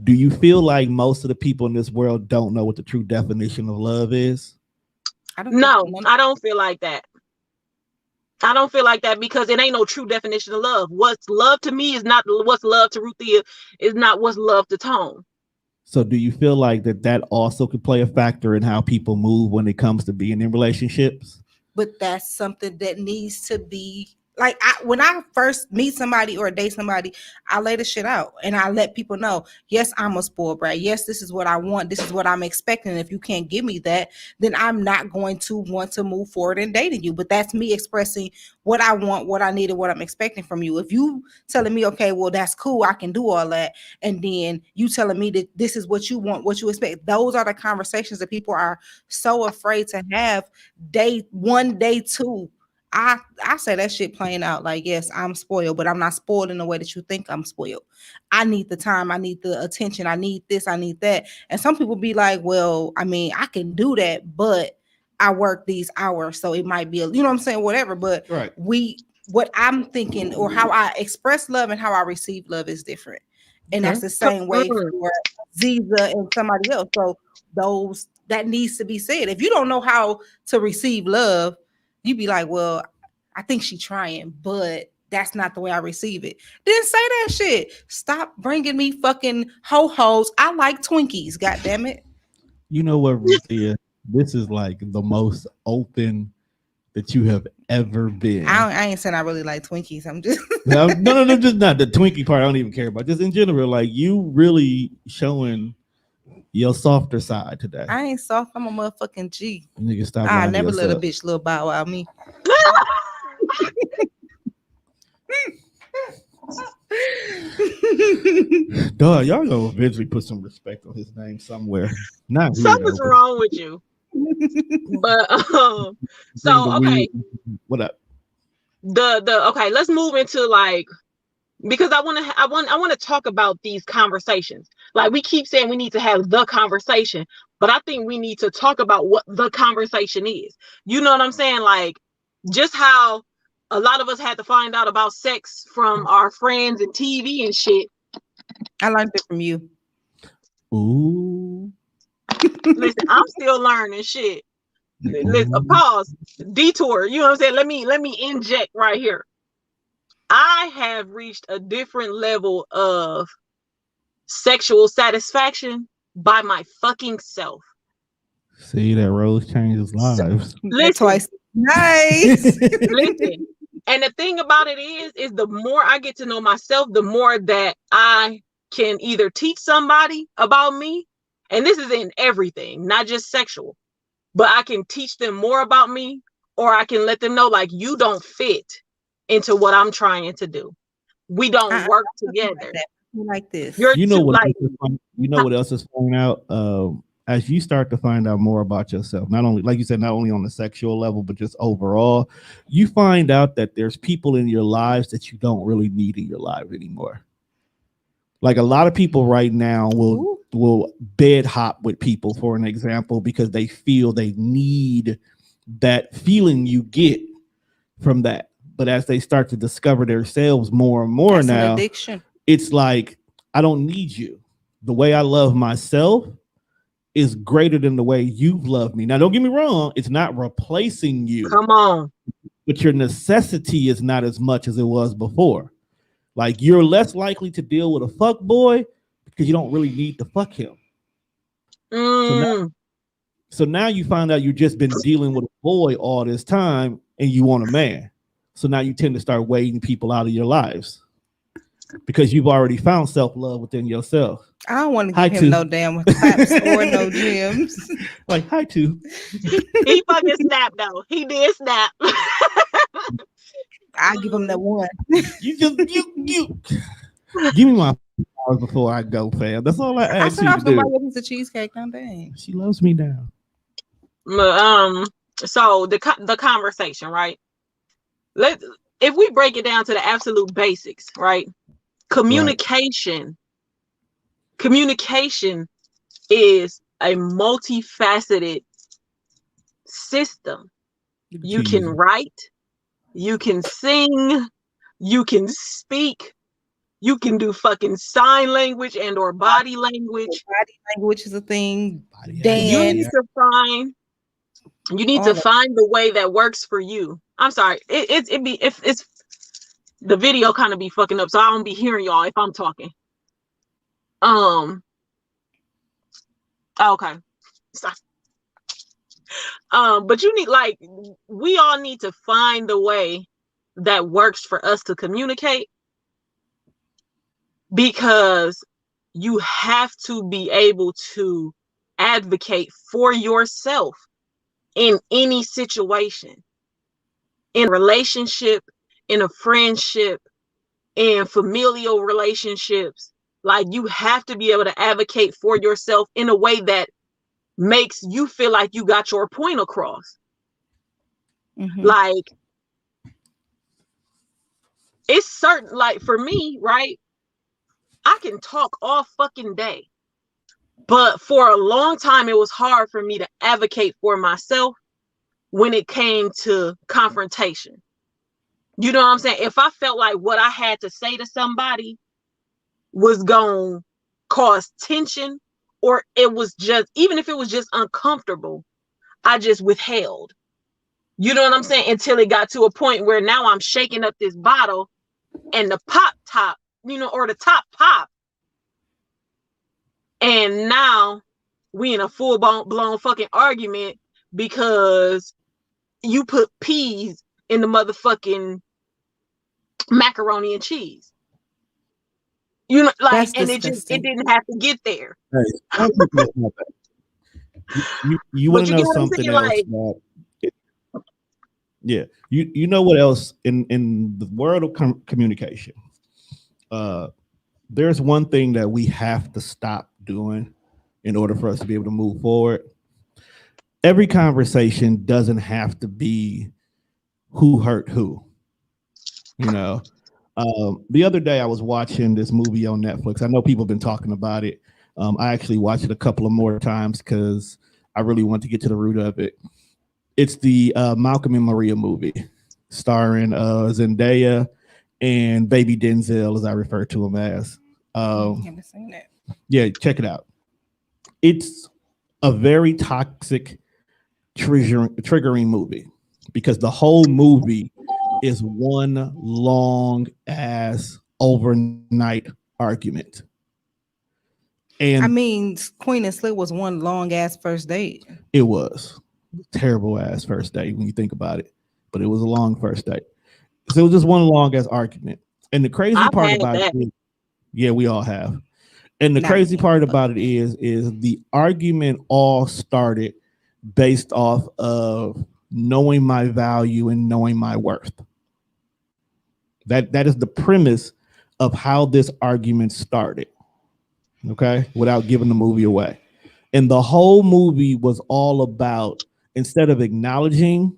Do you feel like most of the people in this world don't know what the true definition of love is? I don't feel like that. I don't feel like that because it ain't no true definition of love. What's love to me is not what's love to Ruthia, is not what's love to Tone. So do you feel like that also could play a factor in how people move when it comes to being in relationships? But that's something that needs to be Like when I first meet somebody or date somebody, I lay the shit out and I let people know, yes, I'm a spoiled brat. Yes, this is what I want. This is what I'm expecting. If you can't give me that, then I'm not going to want to move forward in dating you. But that's me expressing what I want, what I need, and what I'm expecting from you. If you telling me, okay, well, that's cool, I can do all that, and then you telling me that this is what you want, what you expect, those are the conversations that people are so afraid to have. Day one, day two. I say that shit plain out. Like, yes, I'm spoiled, but I'm not spoiled in the way that you think I'm spoiled. I need the time, I need the attention, I need this, I need that. And some people be like, well, I mean, I can do that, but I work these hours, so it might be you know what I'm saying, whatever. But Right. what I'm thinking or how I express love and how I receive love is different. And that's Okay. the same way for Ziza and somebody else. So those that needs to be said. If you don't know how to receive love, you be like, well, I think she trying, but that's not the way I receive it. Then say that shit. Stop bringing me fucking ho-hos. I like Twinkies, god damn it. You know what, Ruthia? This is like the most open that you have ever been. I ain't saying I really like Twinkies. I'm just no, just not the Twinkie part. I don't even care about. Just in general, like you really showing your softer side today. I ain't soft. I'm a motherfucking G. Nigga, stop. I lying to never let a yourself. bitch little bow out me. Dog, y'all gonna eventually put some respect on his name somewhere. Not here, Something's though, wrong with you. But bring so the okay, weed. What up? the okay, let's move into like, because I want to talk about these conversations. Like, we keep saying we need to have the conversation, but I think we need to talk about what the conversation is. You know what I'm saying? Like, just how a lot of us had to find out about sex from our friends and TV and shit. I learned it from you. Ooh. Listen, I'm still learning shit. Listen, pause, detour. You know what I'm saying? Let me inject right here. I have reached a different level of sexual satisfaction by my fucking self. See, that rose changes lives. Listen, Twice. Nice. listen. And the thing about it is the more I get to know myself, the more that I can either teach somebody about me, and this is in everything, not just sexual, but I can teach them more about me, or I can let them know, like, you don't fit into what I'm trying to do. We don't work together. Like this. You're You know too, what? like, You know what else is coming out? As you start to find out more about yourself, not only, like you said, not only on the sexual level, but just overall, you find out that there's people in your lives that you don't really need in your life anymore. Like, a lot of people right now will bed hop with people, for an example, because they feel they need that feeling you get from that. But as they start to discover themselves more and more, that's now an addiction. It's like, I don't need you. The way I love myself is greater than the way you've loved me. Now, don't get me wrong. It's not replacing you. Come on. But your necessity is not as much as it was before. Like, you're less likely to deal with a fuck boy because you don't really need to fuck him. So now you find out you've just been dealing with a boy all this time and you want a man. So now you tend to start weighing people out of your lives because you've already found self-love within yourself. I don't want to give him no damn claps or no gems. Like, hi, too. He fucking snapped, though. He did snap. I give him that one. You give me my flowers before I go, fam. That's all I ask you to do. I piece of cheesecake. Now, dang. She loves me now. So the conversation, right? If we break it down to the absolute basics, right? Communication is a multifaceted system. You can write, you can sing, you can speak, you can do fucking sign language and or body language. Body language is a thing. You need to find the way that works for you. I'm sorry. It's the video kind of be fucking up, so I don't be hearing y'all if I'm talking. Okay. Stop. But you need, like, we all need to find the way that works for us to communicate, because you have to be able to advocate for yourself in any situation, in a relationship, in a friendship, in familial relationships. Like, you have to be able to advocate for yourself in a way that makes you feel like you got your point across. Like, it's certain, like, for me, right, I can talk all fucking day, but for a long time it was hard for me to advocate for myself when it came to confrontation. You know what I'm saying? If I felt like what I had to say to somebody was going to cause tension, or it was just, even if it was just uncomfortable, I just withheld. You know what I'm saying? Until it got to a point where now I'm shaking up this bottle and the pop top, you know, or the top pop. And now we in a full blown fucking argument because you put peas in the motherfucking macaroni and cheese. You know, like, That's and disgusting. it didn't have to get there. Hey, you want to know something else? Like, yeah, you know what else in the world of communication? There's one thing that we have to stop doing in order for us to be able to move forward. Every conversation doesn't have to be who hurt who. You know, the other day I was watching this movie on Netflix. I know people have been talking about it. I actually watched it a couple of more times because I really want to get to the root of it. It's the Malcolm and Maria movie starring Zendaya and baby Denzel, as I refer to him as. I haven't seen that. Yeah, check it out. It's a very toxic, triggering movie because the whole movie is one long ass overnight argument. And I mean, Queen and Slit was one long ass first date. It was terrible ass first date when you think about it, but it was a long first date. So it was just one long ass argument. And the crazy part about it is, yeah, we all have. And the crazy part about it is the argument all started based off of knowing my value and knowing my worth. That is the premise of how this argument started. Okay, without giving the movie away. And the whole movie was all about, instead of acknowledging,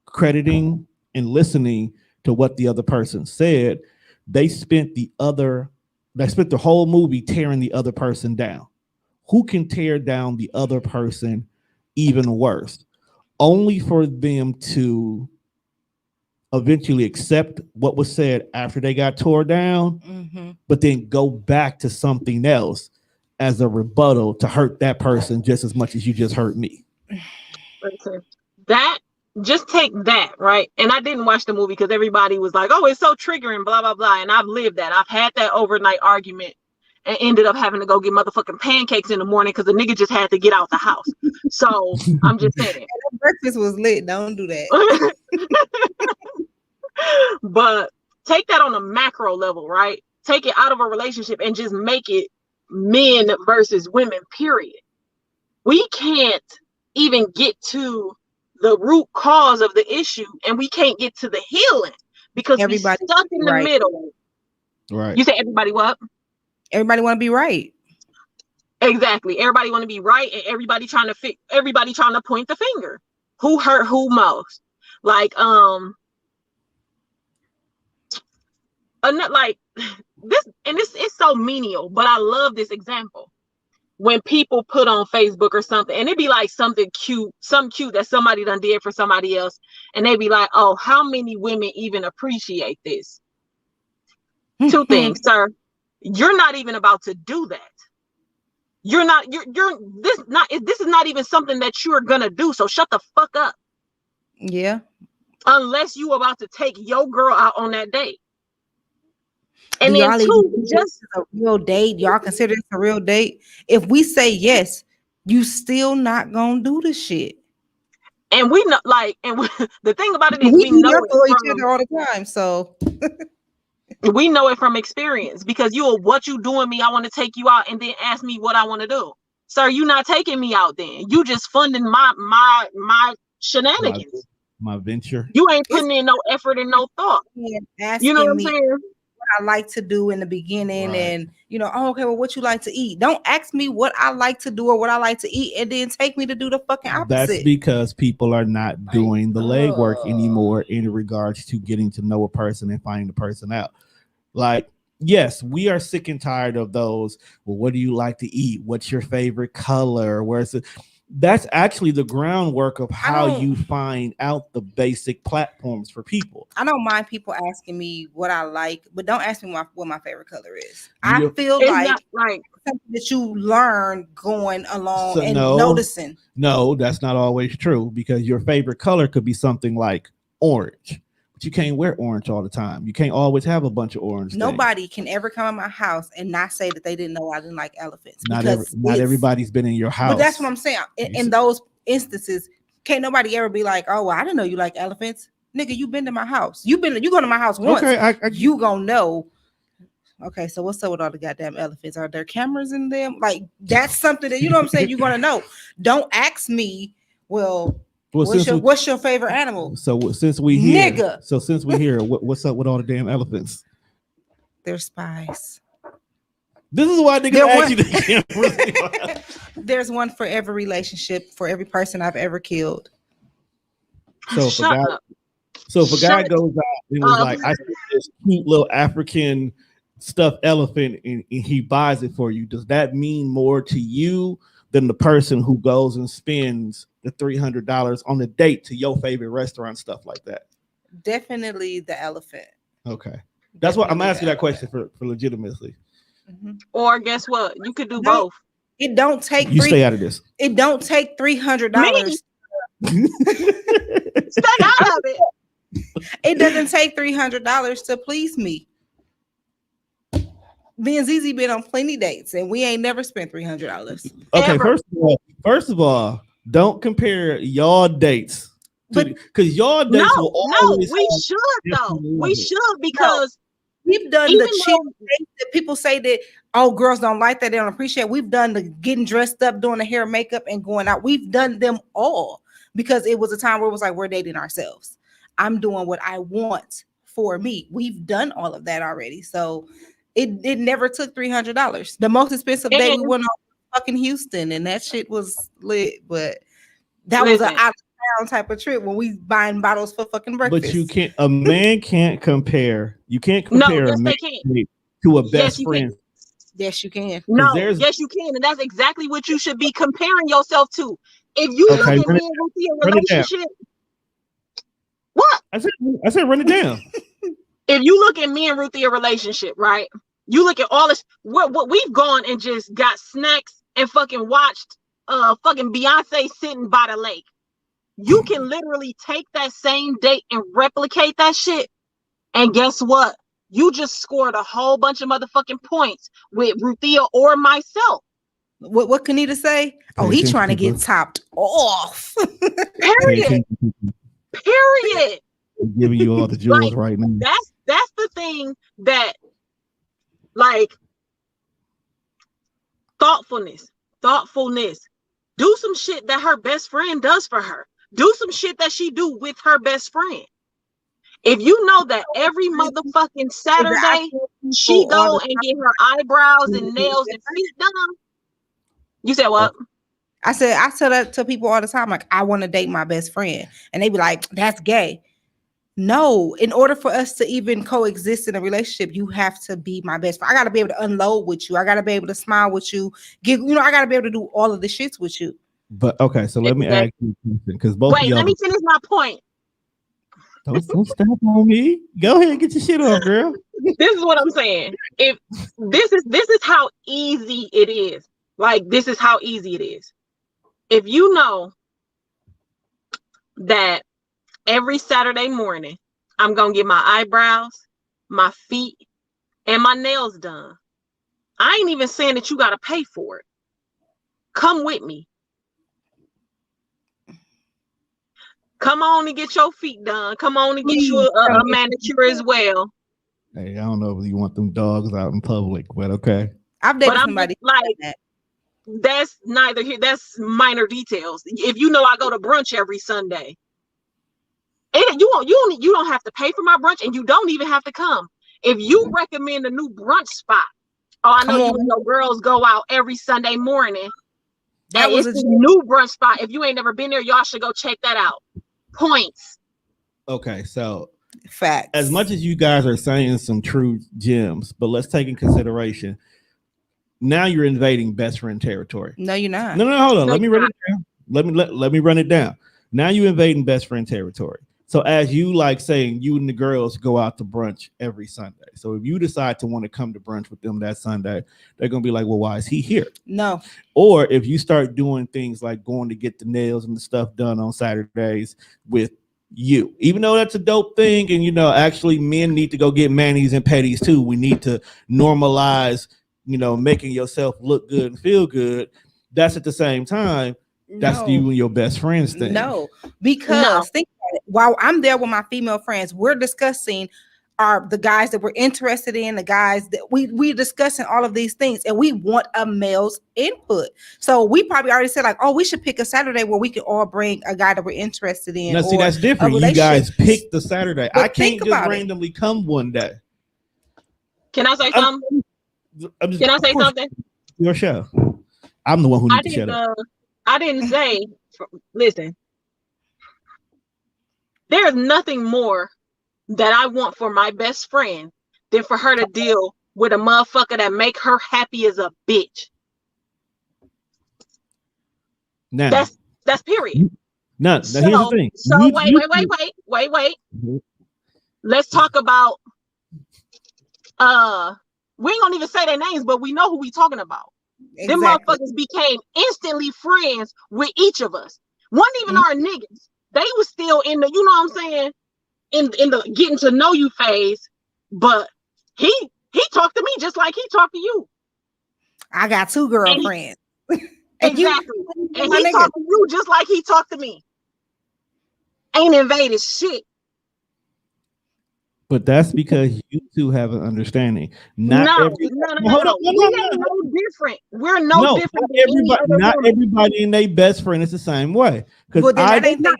crediting, and listening to what the other person said, they spent the whole movie tearing the other person down. Who can tear down the other person even worse? Only for them to eventually accept what was said after they got tore down, but then go back to something else as a rebuttal to hurt that person just as much as you just hurt me. That, just take that, right? And I didn't watch the movie because everybody was like, oh, it's so triggering, blah, blah, blah. And I've lived that. I've had that overnight argument and ended up having to go get motherfucking pancakes in the morning because the nigga just had to get out the house. So I'm just saying. Breakfast was lit. Don't do that. But take that on a macro level, right? Take it out of a relationship and just make it men versus women, period. We can't even get to the root cause of the issue, and we can't get to the healing because we're stuck in the middle. Right. You say everybody what? Everybody want to be right. Exactly. Everybody want to be right, and everybody trying to point the finger. Who hurt who most? Like like this, and this is so menial, but I love this example. When people put on Facebook or something, and it'd be like something cute that somebody done did for somebody else, and they'd be like, oh, how many women even appreciate this? Two things, sir. You're not even about to do that. This is not even something that you're gonna do, so shut the fuck up. Yeah. Unless you about to take your girl out on that date. And then just a real date. Y'all consider this a real date? If we say yes, you still not gonna do the shit. And we know, like, and the thing about it is We we do know that it for each from, other all the time. So we know it from experience, because you are, what you doing me, I want to take you out, and then ask me what I want to do. Sir, you not taking me out then. You just funding my shenanigans. My venture. You ain't putting in no effort and no thought. asking You know what I'm me saying? what I like to do in the beginning, Right. and oh, okay, well, what you like to eat? Don't ask me what I like to do or what I like to eat, and then take me to do the fucking opposite. That's because people are not doing the legwork anymore in regards to getting to know a person and finding the person out. Like, yes, we are sick and tired of those. Well, what do you like to eat? What's your favorite color? Where's it? That's actually the groundwork of how you find out the basic platforms for people. I don't mind people asking me what I like, but don't ask me what my favorite color is. I feel It's like not like something that you learn going along and no, noticing. No, that's not always true, because your favorite color could be something like orange. You can't wear orange all the time. You can't always have a bunch of orange. Nobody can ever come in my house and not say that they didn't know I didn't like elephants. Not everybody's been in your house. But that's what I'm saying. In those instances, can't nobody ever be like, "Oh, well, I didn't know you like elephants." Nigga, you been to my house. You go to my house once. Okay, you gonna know. Okay, so what's up with all the goddamn elephants? Are there cameras in them? Like, that's something that, you know what I'm saying, you're gonna know. Don't ask me, well, what's your favorite animal? So since we here, nigga. So since we here, what's up with all the damn elephants? They're spies. This is why niggas ask you the camera. There's one for every relationship, for every person I've ever killed. So if a guy goes out and was like, I see this cute little African stuffed elephant and he buys it for you, does that mean more to you than the person who goes and spends the $300 on a date to your favorite restaurant, stuff like that? Definitely the elephant. Okay. That's what I'm asking that question for legitimately. Mm-hmm. Or guess what? You could do both. It don't take stay out of this. It don't take $300. Stay out of it. It doesn't take $300 to please me. Me and Zizi been on plenty dates and we ain't never spent $300. Okay, first of all, don't compare y'all dates. Because y'all dates will always. We should though. We should, because we've done the cheap dates that people say that, oh, girls don't like that, they don't appreciate. We've done the getting dressed up, doing the hair, makeup, and going out. We've done them all because it was a time where it was like, we're dating ourselves. I'm doing what I want for me. We've done all of that already. So it never took $300. The most expensive day we went on fucking Houston, and that shit was lit. But that was an out of town type of trip when we buying bottles for fucking breakfast. But a man can't compare. You can't compare a man to a best friend. Yes, you can. No, yes, you can. And that's exactly what you should be comparing yourself to. If you look at me and Ruthie in a relationship, what? I said run it down. If you look at me and Ruthie in a relationship, right? You look at all this, what we've gone and just got snacks and fucking watched fucking Beyonce sitting by the lake. You can literally take that same date and replicate that shit. And guess what? You just scored a whole bunch of motherfucking points with Ruthia or myself. What Kanita say? Oh, he trying to get topped off. Period. Period. I'm giving you all the jewels right now. That's the thing that, like, thoughtfulness. Do some shit that her best friend does for her. Do some shit that she do with her best friend. If you know that every motherfucking Saturday she go and get her eyebrows and nails and feet done. You said what? I tell that to people all the time. Like, I want to date my best friend, and they be like, "That's gay." No, in order for us to even coexist in a relationship, you have to be my best friend. I got to be able to unload with you. I got to be able to smile with you. I got to be able to do all of the shits with you. But okay, so let me ask you something, because both of y'all. Let me finish my point. Don't step on me. Go ahead and get your shit off, girl. This is what I'm saying. If this is how easy it is. Like, this is how easy it is. If you know that every Saturday morning I'm gonna get my eyebrows, my feet, and my nails done, I ain't even saying that you gotta pay for it. Come with me. Come on and get your feet done. Come on and get you a manicure as well. Hey, I don't know if you want them dogs out in public, but okay. I've dated somebody like that. That's neither here. That's minor details. If you know I go to brunch every Sunday, and you don't have to pay for my brunch, and you don't even have to come. If you recommend a new brunch spot, I know you and your girls go out every Sunday morning. That was a new brunch spot. If you ain't never been there, y'all should go check that out. Points. Okay, so facts. As much as you guys are saying some true gems, but let's take in consideration. Now you're invading best friend territory. No, you're not. No, hold on. Let me run it down. Let me run it down. Now you invading best friend territory. So as you like saying, you and the girls go out to brunch every Sunday. So if you decide to want to come to brunch with them that Sunday, they're gonna be like, well, why is he here? No. Or if you start doing things like going to get the nails and the stuff done on Saturdays with you, even though that's a dope thing, and actually men need to go get manis and petties too. We need to normalize, making yourself look good and feel good. That's at the same time. That's you and your best friends thing. No, because think about it. While I'm there with my female friends, we're discussing the guys that we're interested in, the guys that we're discussing all of these things, and we want a male's input. So we probably already said like, we should pick a Saturday where we can all bring a guy that we're interested in. Now, see, that's different. You guys pick the Saturday. But I can't just randomly come one day. Can I say something? Can I say something? Your show. I'm the one who needs to shut up. I didn't say, listen, there's nothing more that I want for my best friend than for her to deal with a motherfucker that make her happy as a bitch. Now, that's period. No, here's the thing. So wait. Mm-hmm. Let's talk about, we ain't gonna even say their names, but we know who we talking about. Exactly. Them motherfuckers became instantly friends with each of us. Wasn't even our niggas. They was still in the, you know what I'm saying, in the getting to know you phase. But he talked to me just like he talked to you. I got two girlfriends. Exactly. And he talked to you just like he talked to me. Ain't invaded shit. But that's because you two have an understanding. No. We are no different. We're no different. Not everybody and their best friend is the same way. Because I know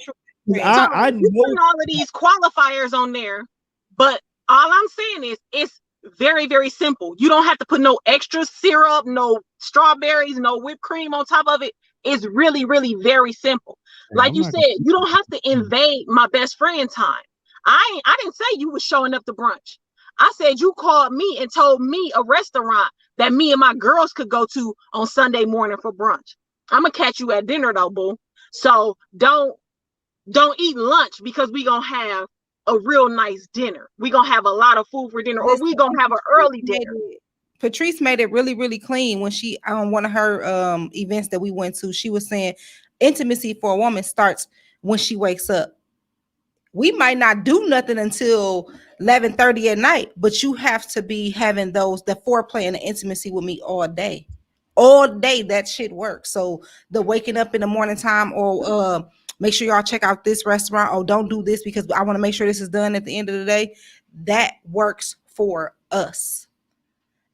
all of these qualifiers on there. But all I'm saying is it's very, very simple. You don't have to put no extra syrup, no strawberries, no whipped cream on top of it. It's really, really very simple. Like you said, you don't have to invade my best friend time. I didn't say you was showing up to brunch. I said you called me and told me a restaurant that me and my girls could go to on Sunday morning for brunch. I'm gonna catch you at dinner though, boo. So don't eat lunch because we gonna have a real nice dinner. We gonna have a lot of food for dinner, or we gonna have an early dinner. Patrice made it really, really clean when she on one of her events that we went to. She was saying intimacy for a woman starts when she wakes up. We might not do nothing until 11:30 at night, but you have to be having the foreplay and the intimacy with me all day. All day, that shit works. So the waking up in the morning time, or make sure y'all check out this restaurant, or don't do this because I want to make sure this is done at the end of the day. That works for us.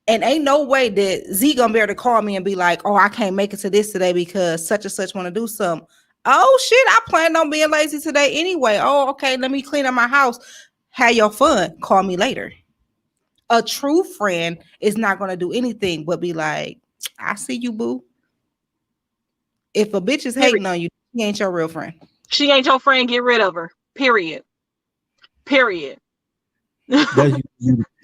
And ain't no way that Z gonna be able to call me and be like, I can't make it to this today because such and such want to do something. Oh shit, I planned on being lazy today anyway. Oh, okay, let me clean up my house. Have your fun. Call me later. A true friend is not going to do anything but be like, I see you, boo. If a bitch is hating on you, she ain't your real friend. She ain't your friend, get rid of her. Period. No,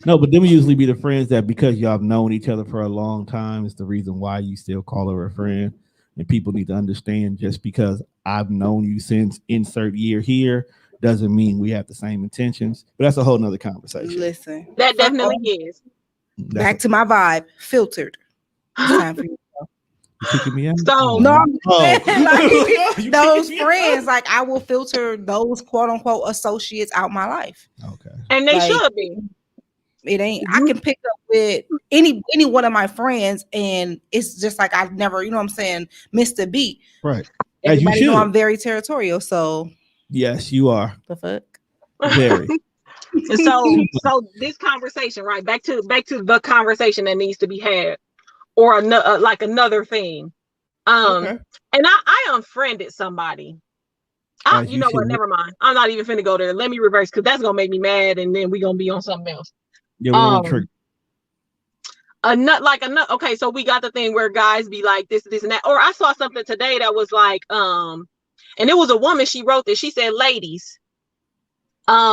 but them usually be the friends that because y'all have known each other for a long time is the reason why you still call her a friend. And people need to understand, just because I've known you since insert year here doesn't mean we have the same intentions. But that's a whole nother conversation. Listen, that definitely is. Back to my vibe, filtered. It's time for you. Kicking me out? So no, those friends, like I will filter those quote unquote associates out my life. Okay, and they should be. It ain't. I can pick up with any one of my friends, and it's just like I've never, you know what I'm saying, missed a beat. Right. Everybody know I'm very territorial, so Yes, you are. The fuck? Very. And so this conversation, right? Back to the conversation that needs to be had, or like another thing. Okay. And I unfriended somebody. You know what? Never mind. I'm not even finna go there. Let me reverse, because that's gonna make me mad, and then we're gonna be on something else. Yeah, we want to trigger. Okay, so we got the thing where guys be like this and that. Or I saw something today that was like, and it was a woman, she wrote this. She said, ladies,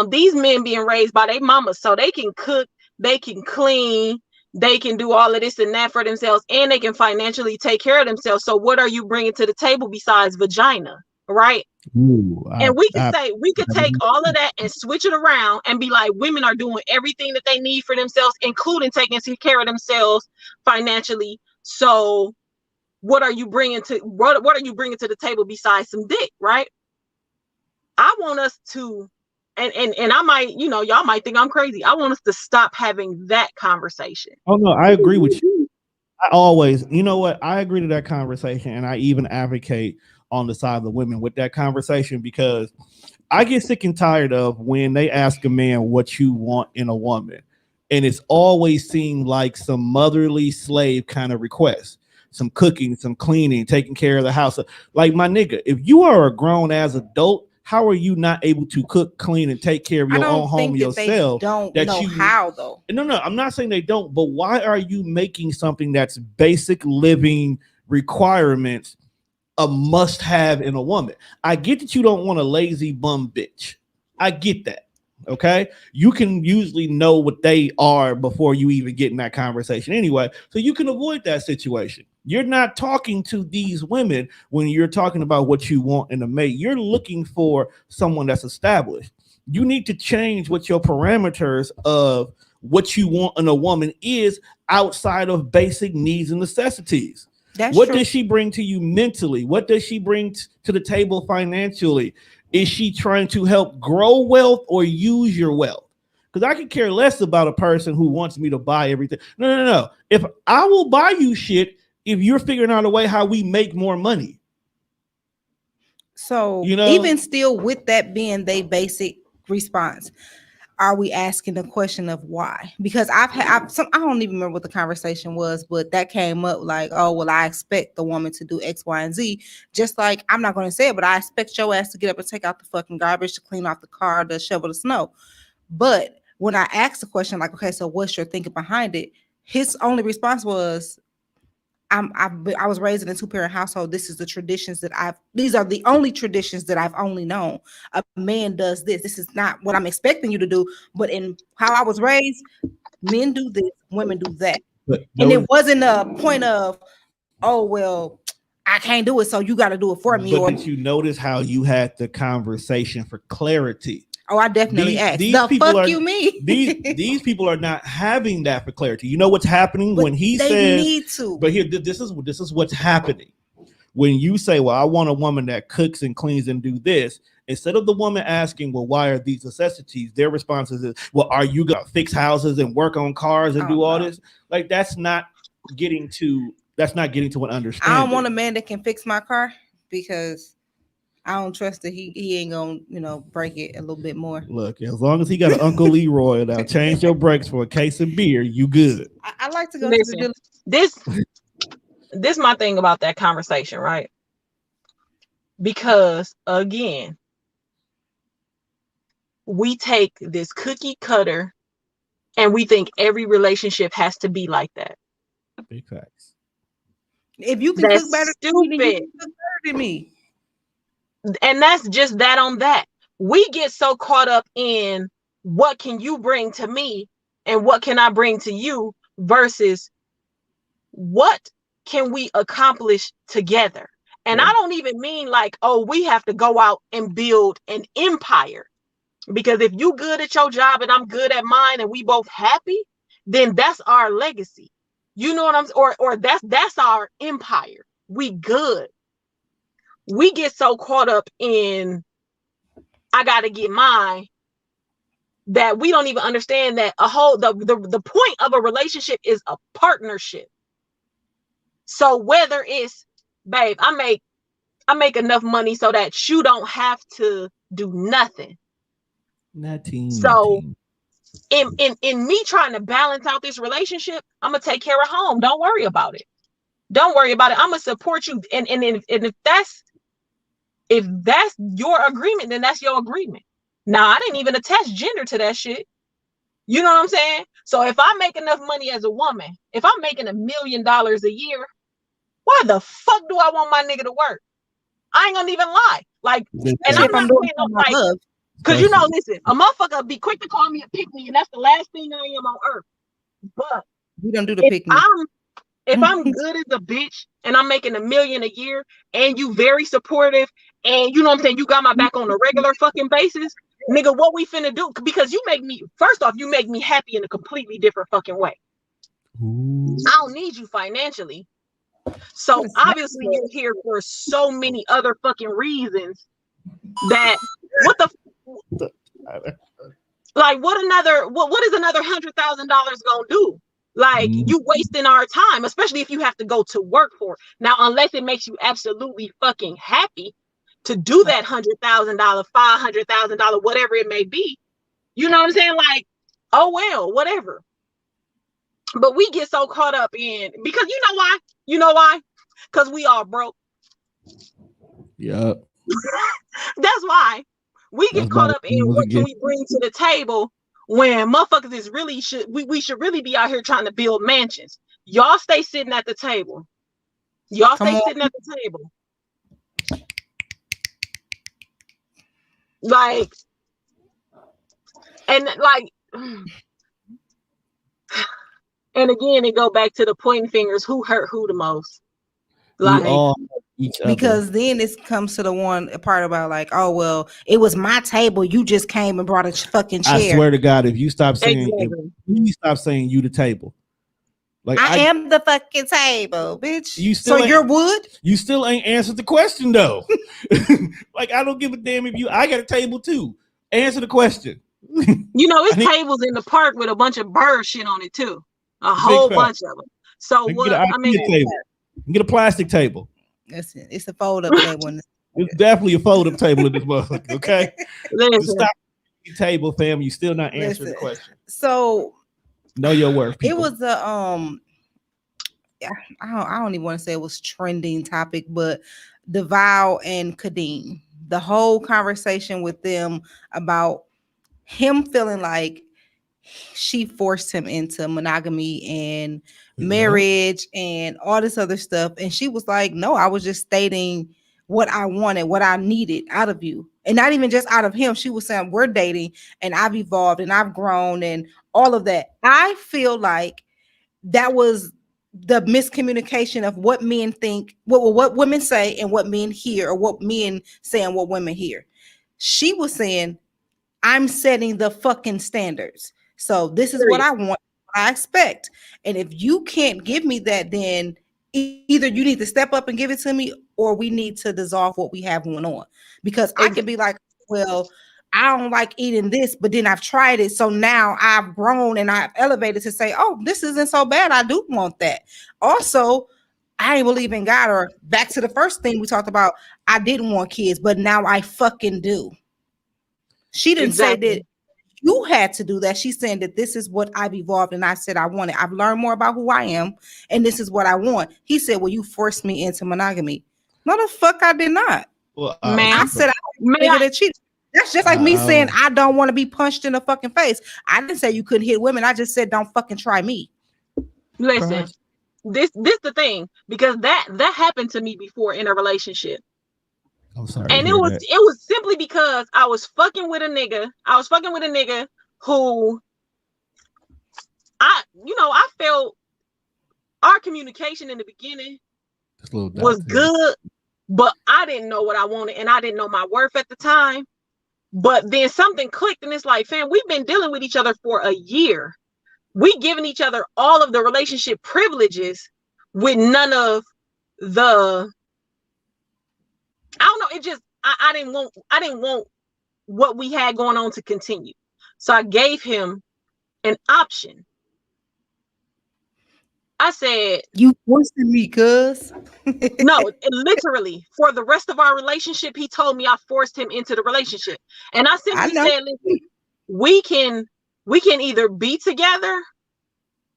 these men being raised by their mamas, so they can cook, they can clean, they can do all of this and that for themselves, and they can financially take care of themselves. So what are you bringing to the table besides vagina, right? Ooh, And we could take all of that and switch it around and be like, women are doing everything that they need for themselves, including taking care of themselves financially. So what are you bringing to the table besides some dick, right? I want us to, and I might, y'all might think I'm crazy. I want us to stop having that conversation. Oh no, I agree with you. I always, you know what? I agree to that conversation, and I even advocate on the side of the women with that conversation, because I get sick and tired of when they ask a man what you want in a woman, and it's always seemed like some motherly slave kind of request. Some cooking, some cleaning, taking care of the house. Like, my nigga, if you are a grown ass adult, how are you not able to cook, clean, and take care of your own home yourself? Don't know how though. No, I'm not saying they don't, but why are you making something that's basic living requirements a must-have in a woman? I get that you don't want a lazy bum bitch. I get that. Okay, you can usually know what they are before you even get in that conversation anyway, so you can avoid that situation. You're not talking to these women when you're talking about what you want in a mate. You're looking for someone that's established. You need to change what your parameters of what you want in a woman is outside of basic needs and necessities. What does she bring to you mentally? What does she bring to the table financially? Is she trying to help grow wealth or use your wealth? Because I could care less about a person who wants me to buy everything. No. If I will buy you shit, if you're figuring out a way how we make more money. So, even still, with that being their basic response, are we asking the question of why? Because I don't even remember what the conversation was, but that came up like, oh, well, I expect the woman to do X, Y, and Z. Just like, I'm not going to say it, but I expect your ass to get up and take out the fucking garbage, to clean off the car, to shovel the snow. But when I asked the question, like, okay, so what's your thinking behind it? His only response was, I was raised in a two-parent household. These are the only traditions that I've only known. A man does this. This is not what I'm expecting you to do, but in how I was raised, men do this, women do that. And it wasn't a point of, oh, well, I can't do it, so you got to do it for me. But did you notice how you had the conversation for clarity? Oh, I definitely asked. You mean? these people are not having that for clarity. You know what's happening when he says they need to. But here, this is what's happening. When you say, well, I want a woman that cooks and cleans and do this, instead of the woman asking, well, why are these necessities? Their response is, well, are you gonna fix houses and work on cars and do all this? Like, that's not getting to an understanding. I don't want a man that can fix my car, because I don't trust that he ain't gonna, break it a little bit more. Look, as long as he got an Uncle Leroy that'll change your brakes for a case of beer, you good. I like to go to the this my thing about that conversation, right? Because again, we take this cookie cutter and we think every relationship has to be like that. Big facts. If you can cook better than me, then you can cook better than me. And that's just that on that. We get so caught up in what can you bring to me and what can I bring to you versus what can we accomplish together. And I don't even mean like, oh, we have to go out and build an empire. Because if you good at your job and I'm good at mine and we both happy, then that's our legacy. You know what I'm saying? Or that's our empire. We good. We get so caught up in I gotta get mine that we don't even understand that the point of a relationship is a partnership. So whether it's, babe, I make enough money so that you don't have to do nothing. Nothing. So in me trying to balance out this relationship, I'm gonna take care of home. Don't worry about it. Don't worry about it. I'm gonna support you. And if that's your agreement, then that's your agreement. Now, I didn't even attach gender to that shit. You know what I'm saying? So if I make enough money as a woman, if I'm making $1 million a year, why the fuck do I want my nigga to work? I ain't gonna even lie. Like, and I'm not saying no, like, because you know, listen, a motherfucker be quick to call me a pick me, and that's the last thing I am on earth. But we don't do the pick me. If I'm good as a bitch and I'm making $1 million a year and you very supportive and you know what I'm saying, you got my back on a regular fucking basis, nigga, what we finna do? Because you make me, first off, you make me happy in a completely different fucking way. I don't need you financially. So obviously you're here for so many other fucking reasons that what is another $100,000 gonna do? Like, you wasting our time, especially if you have to go to work for it. Now, unless it makes you absolutely fucking happy to do that $100,000, $500,000, whatever it may be, you know what I'm saying? Like, oh well, whatever. But we get so caught up in, because you know why? Because we all broke. Yep. That's why we get caught up in what can we bring to the table when motherfuckers is really we should really be out here trying to build mansions. Y'all stay sitting at the table. Y'all stay sitting at the table. Like, and like, and again, it go back to the pointing fingers. Who hurt who the most? Like, each other. Because then this comes to the one part about like, oh well, it was my table. You just came and brought a fucking chair. I swear to God, if you stop saying you the table, like I am the fucking table, bitch. You're wood. You still ain't answered the question though. Like, I don't give a damn if I got a table too. Answer the question. You know, it's tables in the park with a bunch of bird shit on it too. A whole bunch of them. So what? I mean, get a plastic table. Listen, it's a fold-up table. It's definitely a fold-up table in this motherfucker. Okay, stop your table, fam. You still not answering the question. So, know your worth. People. It was a I don't even want to say it was trending topic, but DeVal and Kadeem, the whole conversation with them about him feeling like she forced him into monogamy and marriage and all this other stuff. And she was like, no, I was just stating what I wanted, what I needed out of you. And not even just out of him. She was saying, we're dating and I've evolved and I've grown and all of that. I feel like that was the miscommunication of what men think, what women say and what men hear, or what men say and what women hear. She was saying, I'm setting the fucking standards. So this is what I want, what I expect. And if you can't give me that, then either you need to step up and give it to me, or we need to dissolve what we have going on. Because I could be like, well, I don't like eating this, but then I've tried it. So now I've grown and I've elevated to say, oh, this isn't so bad. I do want that. Also, I ain't believe in God. Or back to the first thing we talked about, I didn't want kids, but now I fucking do. She didn't say that you had to do that. She's saying that this is what I've evolved and I said I want it. I've learned more about who I am and this is what I want. He said, well, you forced me into monogamy. No, the fuck I did not. Well, I said I nigga that cheated. That's just like me saying I don't want to be punched in the fucking face. I didn't say you couldn't hit women. I just said don't fucking try me. Listen, this the thing, because that happened to me before in a relationship. I'm sorry. And it was simply because I was fucking with a nigga. I was fucking with a nigga who I felt our communication in the beginning was good, but I didn't know what I wanted and I didn't know my worth at the time. But then something clicked and it's like, fam, we've been dealing with each other for a year. We giving each other all of the relationship privileges with none of the, I don't know. It just, I didn't want what we had going on to continue. So I gave him an option. I said, You forcing me, cuz. no, literally, for the rest of our relationship, he told me I forced him into the relationship. And I I simply know. said, listen, we can either be together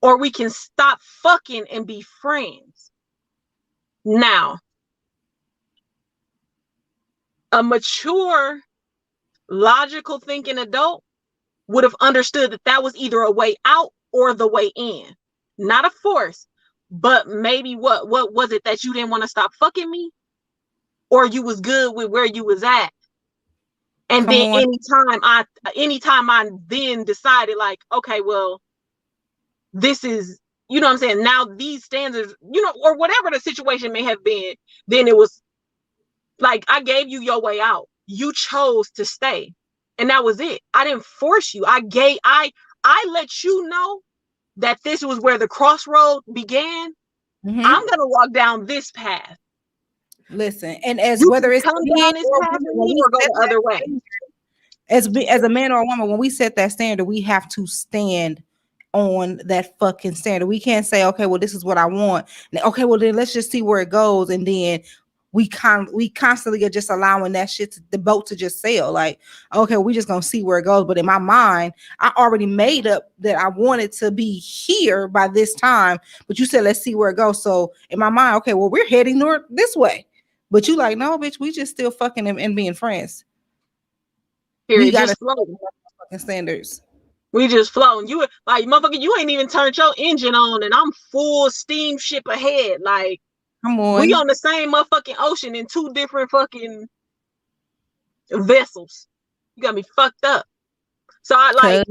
or we can stop fucking and be friends. Now, a mature, logical thinking adult would have understood that that was either a way out or the way in. Not a force, but maybe what was it, that you didn't want to stop fucking me, or you was good with where you was at? And Come then on. anytime I then decided, like, okay, well, this is, you know what I'm saying, now these standards, you know, or whatever the situation may have been, then it was like, I gave you your way out. You chose to stay. And that was it. I didn't force you. I let you know that this was where the crossroad began. Mhm. I'm gonna walk down this path. Listen, and as You whether can it's come men down this or path women, with when me we or go set the other way. as a man or a woman, when we set that standard, we have to stand on that fucking standard. We can't say, okay, well, this is what I want. Okay, well, then let's just see where it goes, and then we constantly are just allowing that shit the boat to just sail. Like, okay, we just gonna see where it goes. But in my mind, I already made up that I wanted to be here by this time. But you said let's see where it goes. So in my mind, okay, well, we're heading north this way. But you like, no, bitch, we just still fucking and being friends. We Period. gotta Just floating. fucking standards. We just floating. You like, motherfucker, you ain't even turned your engine on, and I'm full steam ship ahead. Like, Come on. we on the same motherfucking ocean in two different fucking vessels. You got me fucked up. So I like,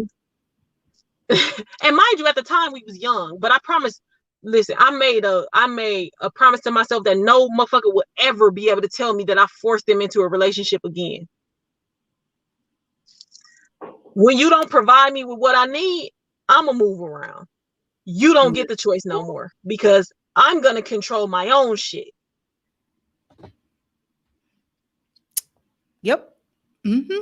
and mind you, at the time we was young, but I promise. Listen, I made a promise to myself that no motherfucker would ever be able to tell me that I forced them into a relationship again. When you don't provide me with what I need, I'ma move around. You don't get the choice no more, because I'm gonna control my own shit. Yep. Mm-hmm.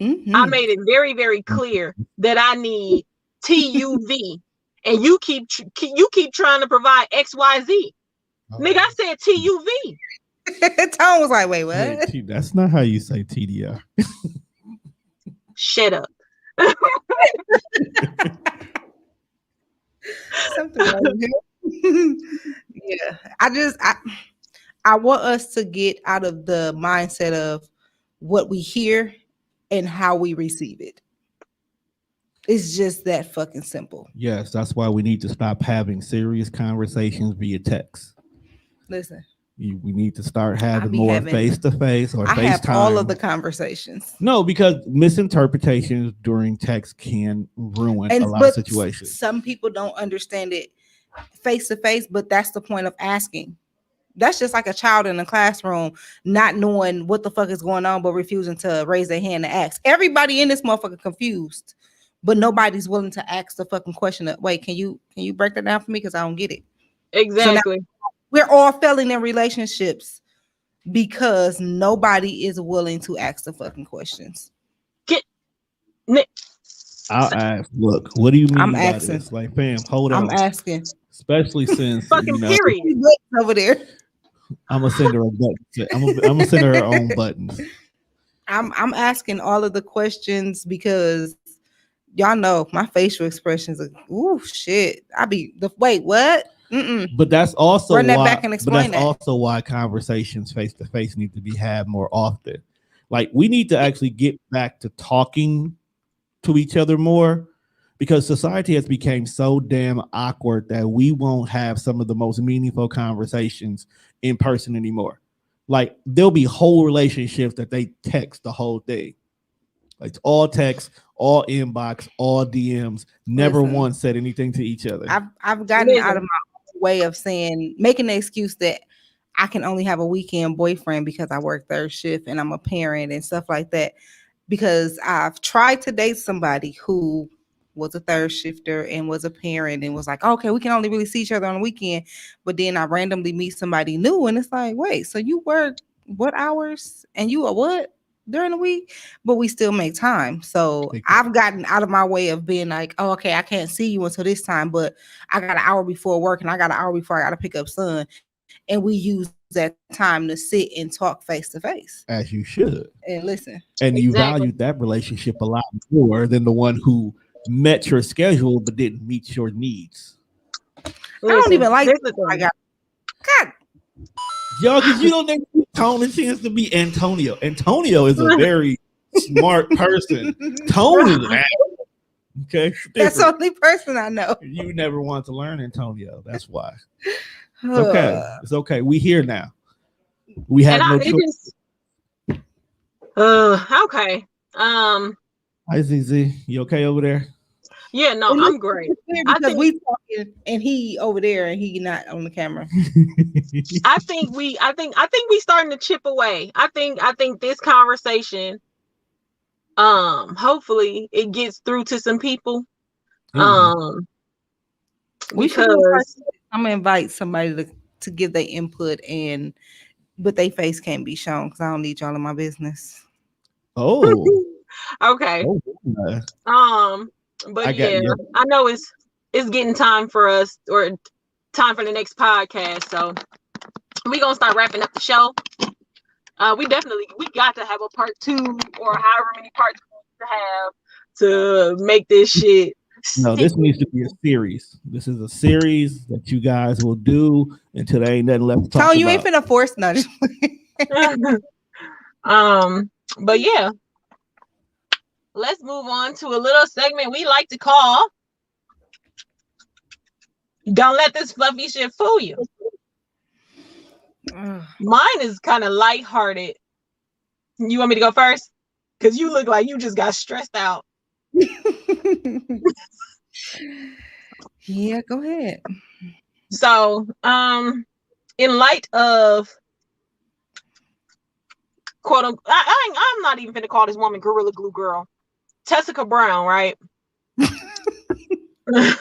Mm-hmm. I made it very, very clear that I need TUV, and you keep trying to provide XYZ. Nigga, I said TUV. Tom was like, wait, what? Wait, that's not how you say TDR. Shut up. Something wrong here. Yeah. I want us to get out of the mindset of what we hear and how we receive it. It's just that fucking simple. Yes, that's why we need to stop having serious conversations via text. Listen, we need to start having be more having- face to face or I have FaceTime. all of the conversations. No, because misinterpretations during text can ruin a lot of situations. Some people don't understand it face to face, but that's the point of asking. That's just like a child in a classroom not knowing what the fuck is going on, but refusing to raise their hand and ask. Everybody in this motherfucker confused, but nobody's willing to ask the fucking question of, wait, can you break that down for me? Because I don't get it. Exactly. So we're all failing in relationships because nobody is willing to ask the fucking questions. I'll ask. Look, what do you mean I'm by asking. this? Like, fam, hold on. I'm asking. Especially since Fucking period. Over there. I'm gonna send her a button. I'm gonna send her her own buttons. I'm asking all of the questions because y'all know my facial expressions are ooh shit. Wait, what? Mm-mm. But that's also Run that why. back and explain that. Also why conversations face to face need to be had more often. Like, we need to actually get back to talking to each other more, because society has become so damn awkward that we won't have some of the most meaningful conversations in person anymore. Like, there'll be whole relationships that they text the whole thing. Like, it's all text, all inbox, all DMs, never once said anything to each other. I've gotten out of my way of making the excuse that I can only have a weekend boyfriend because I work third shift and I'm a parent and stuff like that. Because I've tried to date somebody who was a third shifter and was a parent and was like, okay, we can only really see each other on the weekend. But then I randomly meet somebody new and it's like, wait, so you work what hours and you are what? during the week, but we still make time. So Okay. I've gotten out of my way of being like, oh, okay, I can't see you until this time, but I got an hour before work and I got an hour before I got to pick up son. And we use that time to sit and talk face to face As you should. and listen. And you Exactly. valued that relationship a lot more than the one who met your schedule but didn't meet your needs. I don't even like here's the thing. I got God. Yo, because you don't give Tony a chance to be Antonio. Antonio is a very smart person. Tony, man. Okay. That's the different. only person I know. You never want to learn Antonio. That's why. It's okay. It's okay. We here now. We have no choice. Okay. Hi, ZZ. You okay over there? Yeah, no, I'm great. Because we talking and he over there and he not on the camera. I think we starting to chip away. I think this conversation, hopefully it gets through to some people. Because I'm gonna invite somebody to give their input but their face can't be shown because I don't need y'all in my business. Oh. Okay. Oh, but I know it's getting time for us, or time for the next podcast. So we're gonna start wrapping up the show. We got to have a part 2 or however many parts we have to make this shit. No, this needs to be a series. This is a series that you guys will do until there ain't nothing left to talk about. You ain't finna force nothing. But yeah, let's move on to a little segment we like to call "Don't Let This Fluffy Shit Fool You." Mine is kind of lighthearted. You want me to go first? Because you look like you just got stressed out. Yeah, go ahead. So, in light of quote unquote, I'm not even gonna call this woman Gorilla Glue Girl, Tessica Brown, right?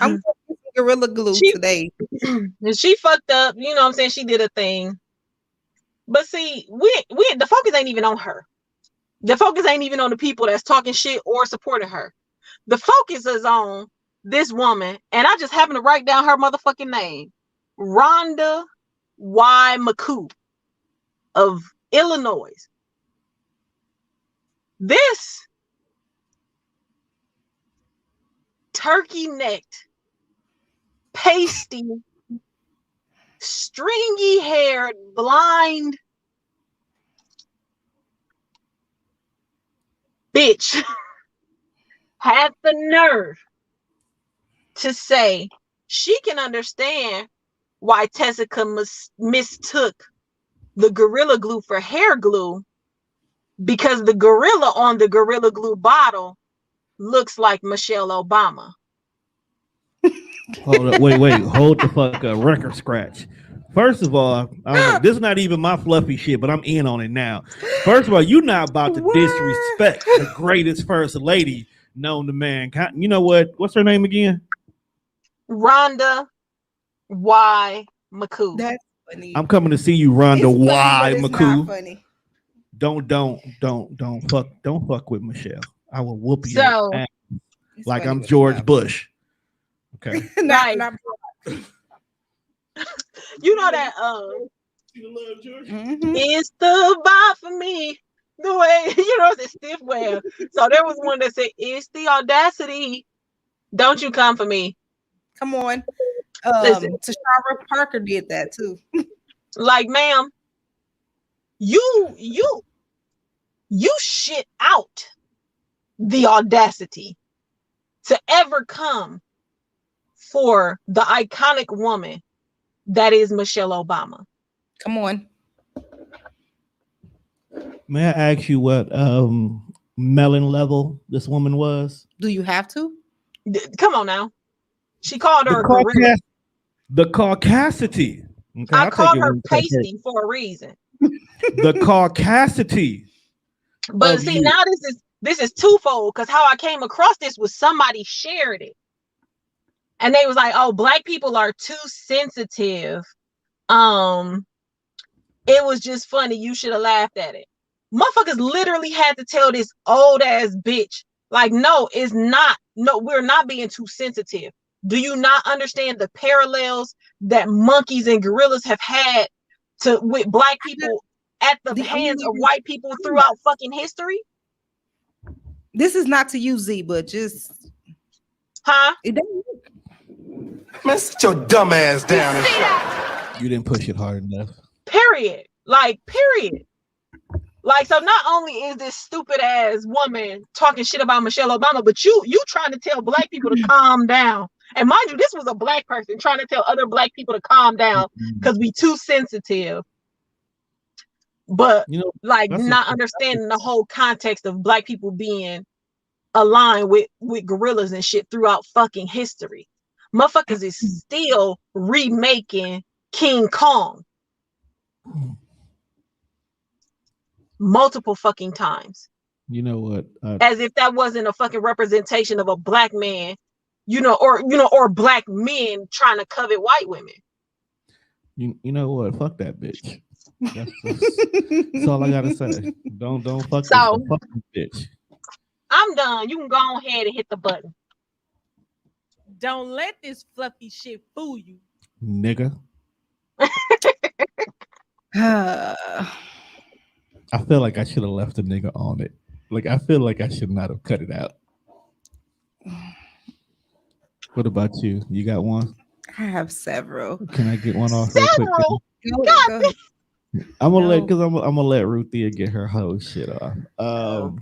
I'm Gorilla Glue today. She fucked up, you know what I'm saying? She did a thing. But see, we the focus ain't even on her. The focus ain't even on the people that's talking shit or supporting her. The focus is on this woman, and I just happen to write down her motherfucking name, Rhonda Y. McCoo of Illinois. This turkey-necked, pasty, stringy-haired, blind bitch had the nerve to say she can understand why Tessica mistook the Gorilla Glue for hair glue, because the gorilla on the Gorilla Glue bottle looks like Michelle Obama. Hold up, wait, hold the fuck up, record scratch. First of all, this is not even my fluffy shit, but I'm in on it now. First of all, you're not about to disrespect the greatest first lady known to mankind. You know what? What's her name again? Rhonda Y. McCoo. That's funny. I'm coming to see you, Rhonda Y. It's McCoo. funny. Don't fuck with Michelle. I will whoop you So, like I'm George Bush. Okay. Right. You know that it's the vibe for me. The way, you know, it's a stiff whale. So there was one that said, "It's the audacity. Don't you come for me." Come on. Listen. Tashara Parker did that too. Like, ma'am, you shit out the audacity to ever come for the iconic woman that is Michelle Obama. Come on. May I ask you what melon level this woman was? Do you have to? Come on now. She called her a gorilla. The caucasity. Okay, I called her pasty for a reason. The caucasity. But see, now this is twofold, because how I came across this was somebody shared it. And they was like, "Oh, black people are too sensitive. It was just funny. You should have laughed at it." Motherfuckers literally had to tell this old ass bitch, like, no, it's not. No, we're not being too sensitive. Do you not understand the parallels that monkeys and gorillas have had with black people at the hands of white people throughout fucking history? This is not to you, Z, but just it doesn't work. Man, sit your dumb ass down. You didn't push it hard enough. Period. Like, period. Like, so not only is this stupid ass woman talking shit about Michelle Obama, but you trying to tell black people to calm down. And mind you, this was a black person trying to tell other black people to calm down because we too sensitive. But like not understanding the whole context of black people being aligned with gorillas and shit throughout fucking history. Motherfuckers is still remaking King Kong multiple fucking times. You know what? As if that wasn't a fucking representation of a black man, or black men trying to covet white women. You know what? Fuck that bitch. That's all I gotta say. Don't fuck this bitch. I'm done. You can go ahead and hit the button. Don't let this fluffy shit fool you, nigga. I feel like I should have left the nigga on it. Like, I feel like I should not have cut it out. What about you? You got one? I have several. Can I get one off real quick? Go ahead. I'm gonna let Ruthia get her whole shit off. God.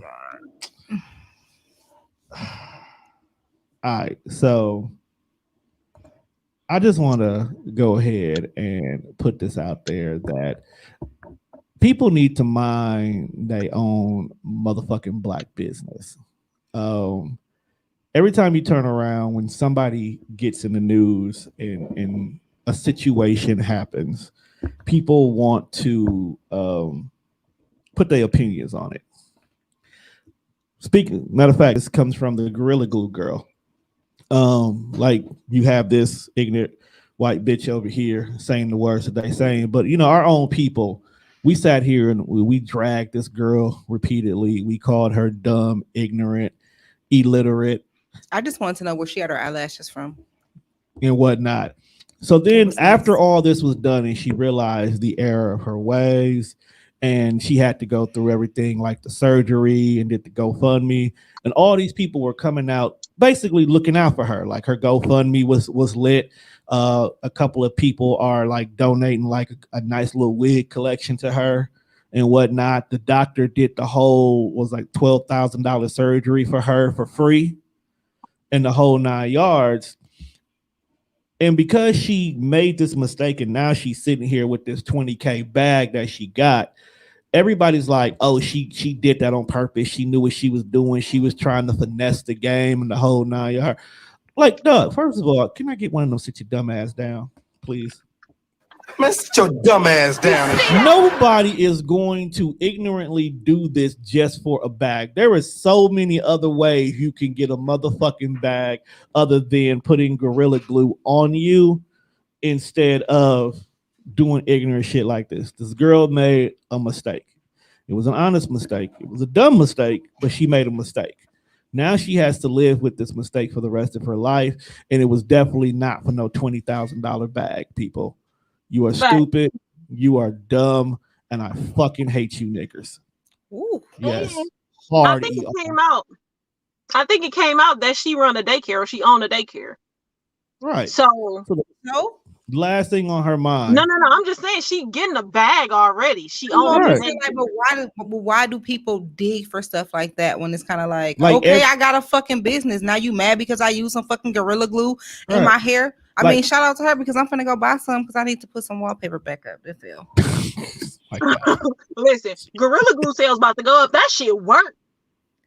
All right, so I just want to go ahead and put this out there that people need to mind their own motherfucking black business. Every time you turn around, when somebody gets in the news and a situation happens, people want to put their opinions on it. Matter of fact, this comes from the Gorilla Glue girl. Like, you have this ignorant white bitch over here saying the words that they saying, but our own people, we sat here and we dragged this girl repeatedly. We called her dumb, ignorant, illiterate. I just wanted to know where she had her eyelashes from and whatnot. So then after all this was done and she realized the error of her ways, and she had to go through everything like the surgery and did the GoFundMe, and all these people were coming out basically looking out for her. Like, her GoFundMe was lit. A couple of people are like donating like a nice little wig collection to her and whatnot. The doctor did the whole was like $12,000 surgery for her for free and the whole 9 yards. And because she made this mistake and now she's sitting here with this $20K bag that she got, everybody's like, oh, she did that on purpose. She knew what she was doing. She was trying to finesse the game and the whole 9 yards. Like, Doug, first of all, can I get one of them sit your dumb ass down, please? Man, sit your dumb ass down. Nobody is going to ignorantly do this just for a bag. There is so many other ways you can get a motherfucking bag other than putting Gorilla Glue on you instead of doing ignorant shit like this. This girl made a mistake. It was an honest mistake. It was a dumb mistake, but she made a mistake. Now she has to live with this mistake for the rest of her life, and it was definitely not for no $20,000 bag, people. You are stupid, you are dumb, and I fucking hate you niggers. Ooh. Yes. I think it came out that she run a daycare or she owned a daycare. Right. So no. Last thing on her mind. No. I'm just saying she getting a bag already. She owns Right. it. But why do people dig for stuff like that when it's kind of like okay, I got a fucking business. Now you mad because I use some fucking Gorilla Glue in my hair? I mean, shout out to her because I'm finna go buy some because I need to put some wallpaper back up. It feel. Listen, Gorilla Glue sales about to go up. That shit work.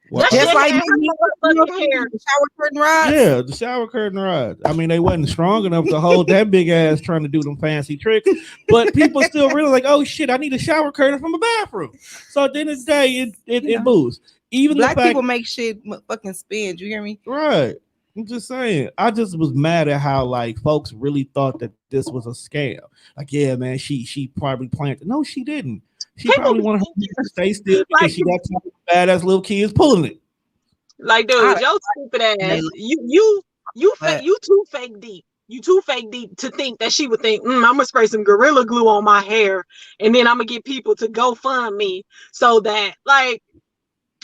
Well, just like hair. the shower curtain rods. Yeah, the shower curtain rods. I mean, they wasn't strong enough to hold that big ass trying to do them fancy tricks, but people still really like, oh shit, I need a shower curtain from a bathroom. So at the end of the day, it moves. Even black the fact, people make shit fucking spin. You hear me? Right. I'm just saying. I just was mad at how like folks really thought that this was a scam. Like, yeah, man, she probably planned it. No, she didn't. She probably wanted her to stay still because Like- she got some badass little kids pulling it. Like, dude, I- your stupid ass. They- You too fake deep. You too fake deep to think that she would think, I'm gonna spray some Gorilla Glue on my hair, and then I'm gonna get people to go fund me so that, like,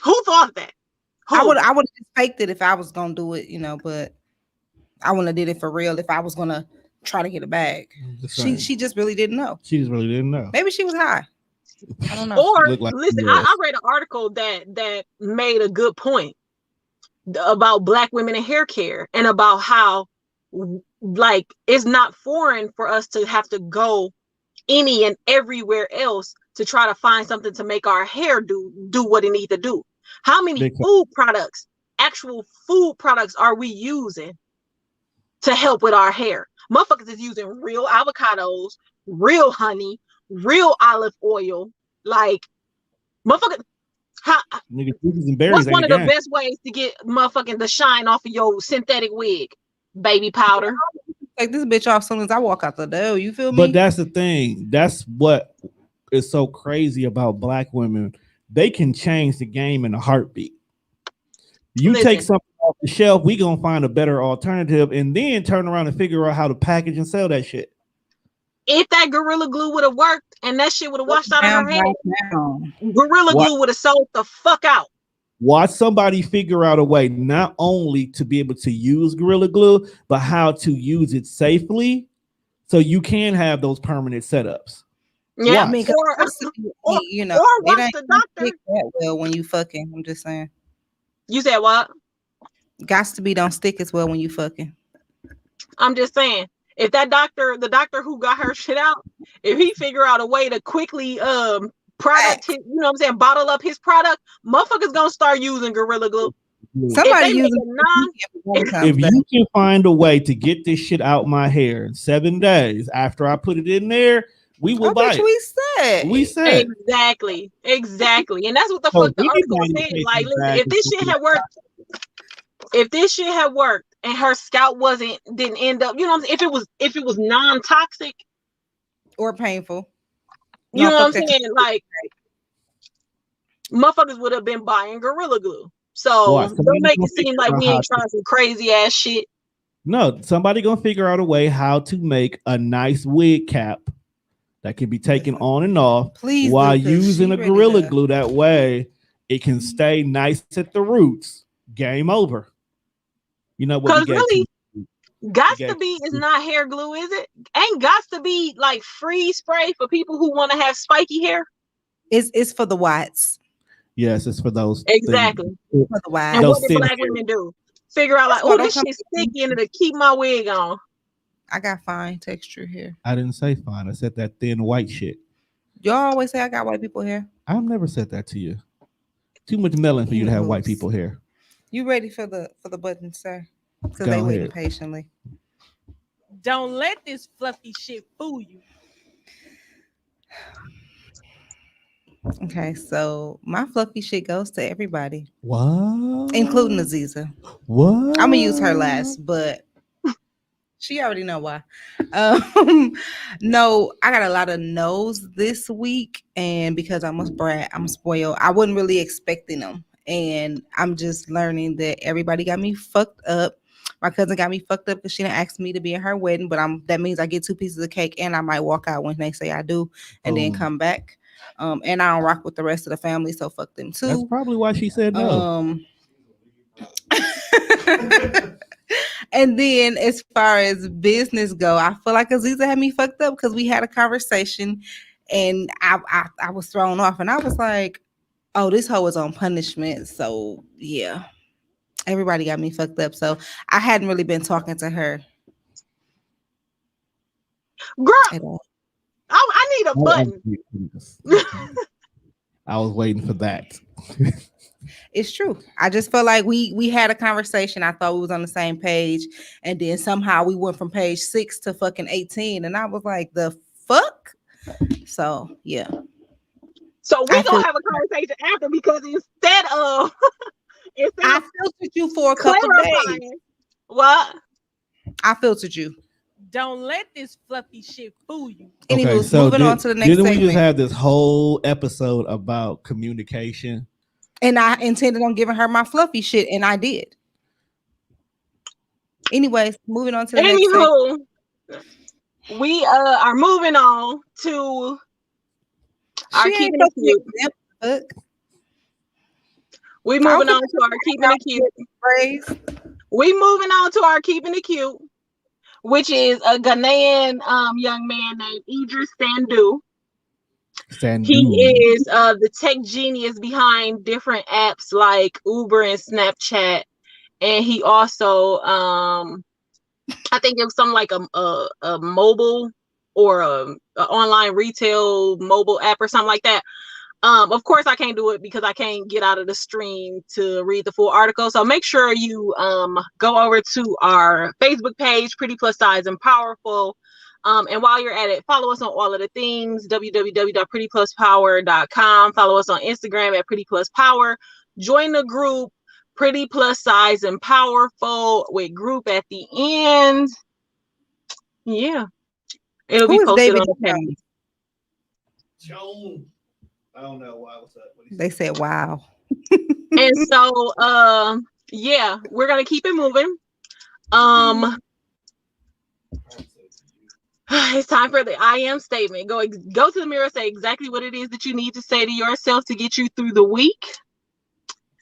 who thought that? Who? I would have just faked it if I was gonna do it, but I wouldn't have did it for real if I was gonna try to get a bag. She just really didn't know. She just really didn't know. Maybe she was high. I don't know. Or Look like listen, she was. I read an article that made a good point about Black women in hair care and about how, like, it's not foreign for us to have to go any and everywhere else to try to find something to make our hair do what it needs to do. How many actual food products are we using to help with our hair? Motherfuckers is using real avocados, real honey, real olive oil. Like, motherfuckers, Nigga, juices and berries what's ain't one a of the game. best ways to get motherfucking the shine off of your synthetic wig? Baby powder. Take this bitch off as soon as I walk out the door. You feel me? But that's the thing. That's what is so crazy about Black women. They can change the game in a heartbeat. You take Listen. something off the shelf, we gonna find a better alternative, and then turn around and figure out how to package and sell that shit. If that Gorilla Glue would have worked and that shit would have washed out of her head, Down. Gorilla What? Glue would have sold the fuck out. Watch somebody figure out a way not only to be able to use Gorilla Glue, but how to use it safely so you can have those permanent setups. Yeah, I mean, or or watch it ain't the doctor. stick that well when you fucking. I'm just saying. You said what? Gots to be don't stick as well when you fucking. I'm just saying, if that doctor, the doctor who got her shit out, if he figure out a way to quickly product his, you know what I'm saying, bottle up his product, motherfuckers gonna start using Gorilla Glue. Somebody If they using If you can find a way to get this shit out my hair in 7 days after I put it in there, we will buy it. we said. We said exactly, and that's what the So fuck the article anybody said. can Like, take listen, back if this and shit had worked, and her scalp didn't end up, you know what I'm saying, if it was non-toxic, or painful. you No, know what I'm fuck that. saying, like, motherfuckers would have been buying Gorilla Glue. So What? don't make it seem like Somebody we gonna ain't trying some crazy ass shit. No, somebody gonna figure out a way how to make a nice wig cap that can be taken on and off Please do, while 'cause using she a ready Gorilla to- Glue. That way it can stay nice at the roots. Game over. You know what? Because really, Gots You to got- be is not hair glue, is it? Ain't Gots to be like free spray for people who want to have spiky hair? It's for the whites. Yes, it's for those. Exactly. things. For the whites. And Those what do thin Black hair. women do? Figure out like, That's why oh, don't this come- shit's sticky and it'll keep my wig on. I got fine texture here. I didn't say fine. I said that thin white shit. Y'all always say I got white people hair. I've never said that to you. Too much melon for you to have white Yes. people hair. You ready for the button, sir? Because Go they waiting ahead. patiently. Don't let this fluffy shit fool you. Okay, so my fluffy shit goes to everybody, What? including Aziza. What? I'm gonna use her last, but she already know why. No, I got a lot of no's this week, and because I'm a brat, I'm spoiled. I wasn't really expecting them, and I'm just learning that everybody got me fucked up. My cousin got me fucked up because she didn't ask me to be in her wedding, but that means I get 2 pieces of cake, and I might walk out when they say I do, and then Oh. come back. And I don't rock with the rest of the family, so fuck them too. That's probably why she said no. And then as far as business go, I feel like Aziza had me fucked up because we had a conversation and I was thrown off and I was like, oh, this hoe is on punishment. So yeah, everybody got me fucked up. So I hadn't really been talking to her Girl, at all. I need a button. I was waiting for that. It's true. I just felt like we had a conversation. I thought we was on the same page, and then somehow we went from page 6 to fucking 18, and I was like, the fuck. So yeah. So we I gonna feel- have a conversation after because instead of I filtered you for a couple days. clarifying what? I filtered you. Don't let this fluffy shit fool you. Anywho, moving on to the next didn't we segment. just have this whole episode about communication? And I intended on giving her my fluffy shit, and I did. Anyways, moving on to the next segment. We are moving on to our Keepin It Cute. We moving on to our Keepin It Cute. We moving on to our Keepin It Cute, which is a Ghanaian young man named Idris Sandu. He is the tech genius behind different apps like Uber and Snapchat, and he also I think it was something like a mobile or a online retail mobile app or something like that. Of course, I can't do it because I can't get out of the stream to read the full article. So make sure you go over to our Facebook page, Pretty Plus Size and Powerful. And while you're at it, follow us on all of the things, www.prettypluspower.com. Follow us on Instagram at Pretty Plus Power. Join the group, Pretty Plus Size and Powerful, with group at the end. Yeah. It'll be posted on the page. Joan. I don't know why. What's up? They said, "Wow." And so, yeah, we're gonna keep it moving. It's time for the I am statement. Go to the mirror, say exactly what it is that you need to say to yourself to get you through the week.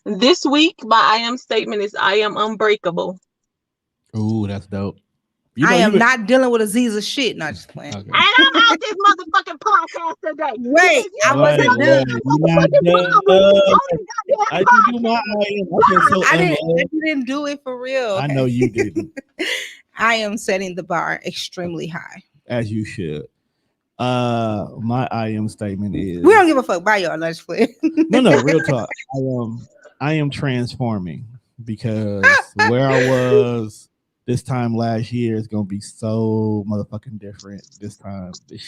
This week, my I am statement is I am unbreakable. Ooh, that's dope. I am not dealing with Aziza's shit. Not just playing. Okay. And I'm out this motherfucking podcast today. Wait, I wasn't done. I didn't do my I didn't do it for real. I know you didn't. I am setting the bar extremely high. As you should. My I am statement is we don't give a fuck. Bye, y'all. Let's play. No, real talk. I am transforming because where I was this time last year is gonna be so motherfucking different this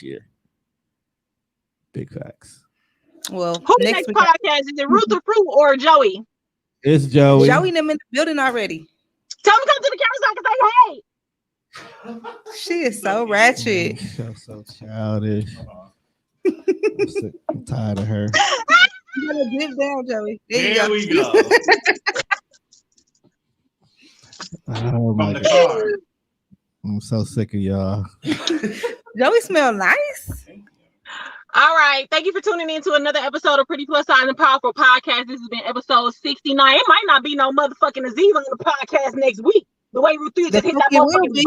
year. Big facts. Well, who's next podcast? Is it Ruth or Fruit or Joey? It's Joey. Joey them in the building already. Tell them to come to the camera so I can say hey. She is so ratchet. So childish. I'm tired of her. You gotta dip down, Joey. There we go. Oh my God. I'm so sick of y'all. Joey smell nice. All right. Thank you for tuning in to another episode of Pretty Plus Size and Powerful Podcast. This has been episode 69. It might not be no motherfucking Aziza on the podcast next week. The way Ruth just hit that motherfucking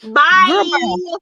bomb. Bye.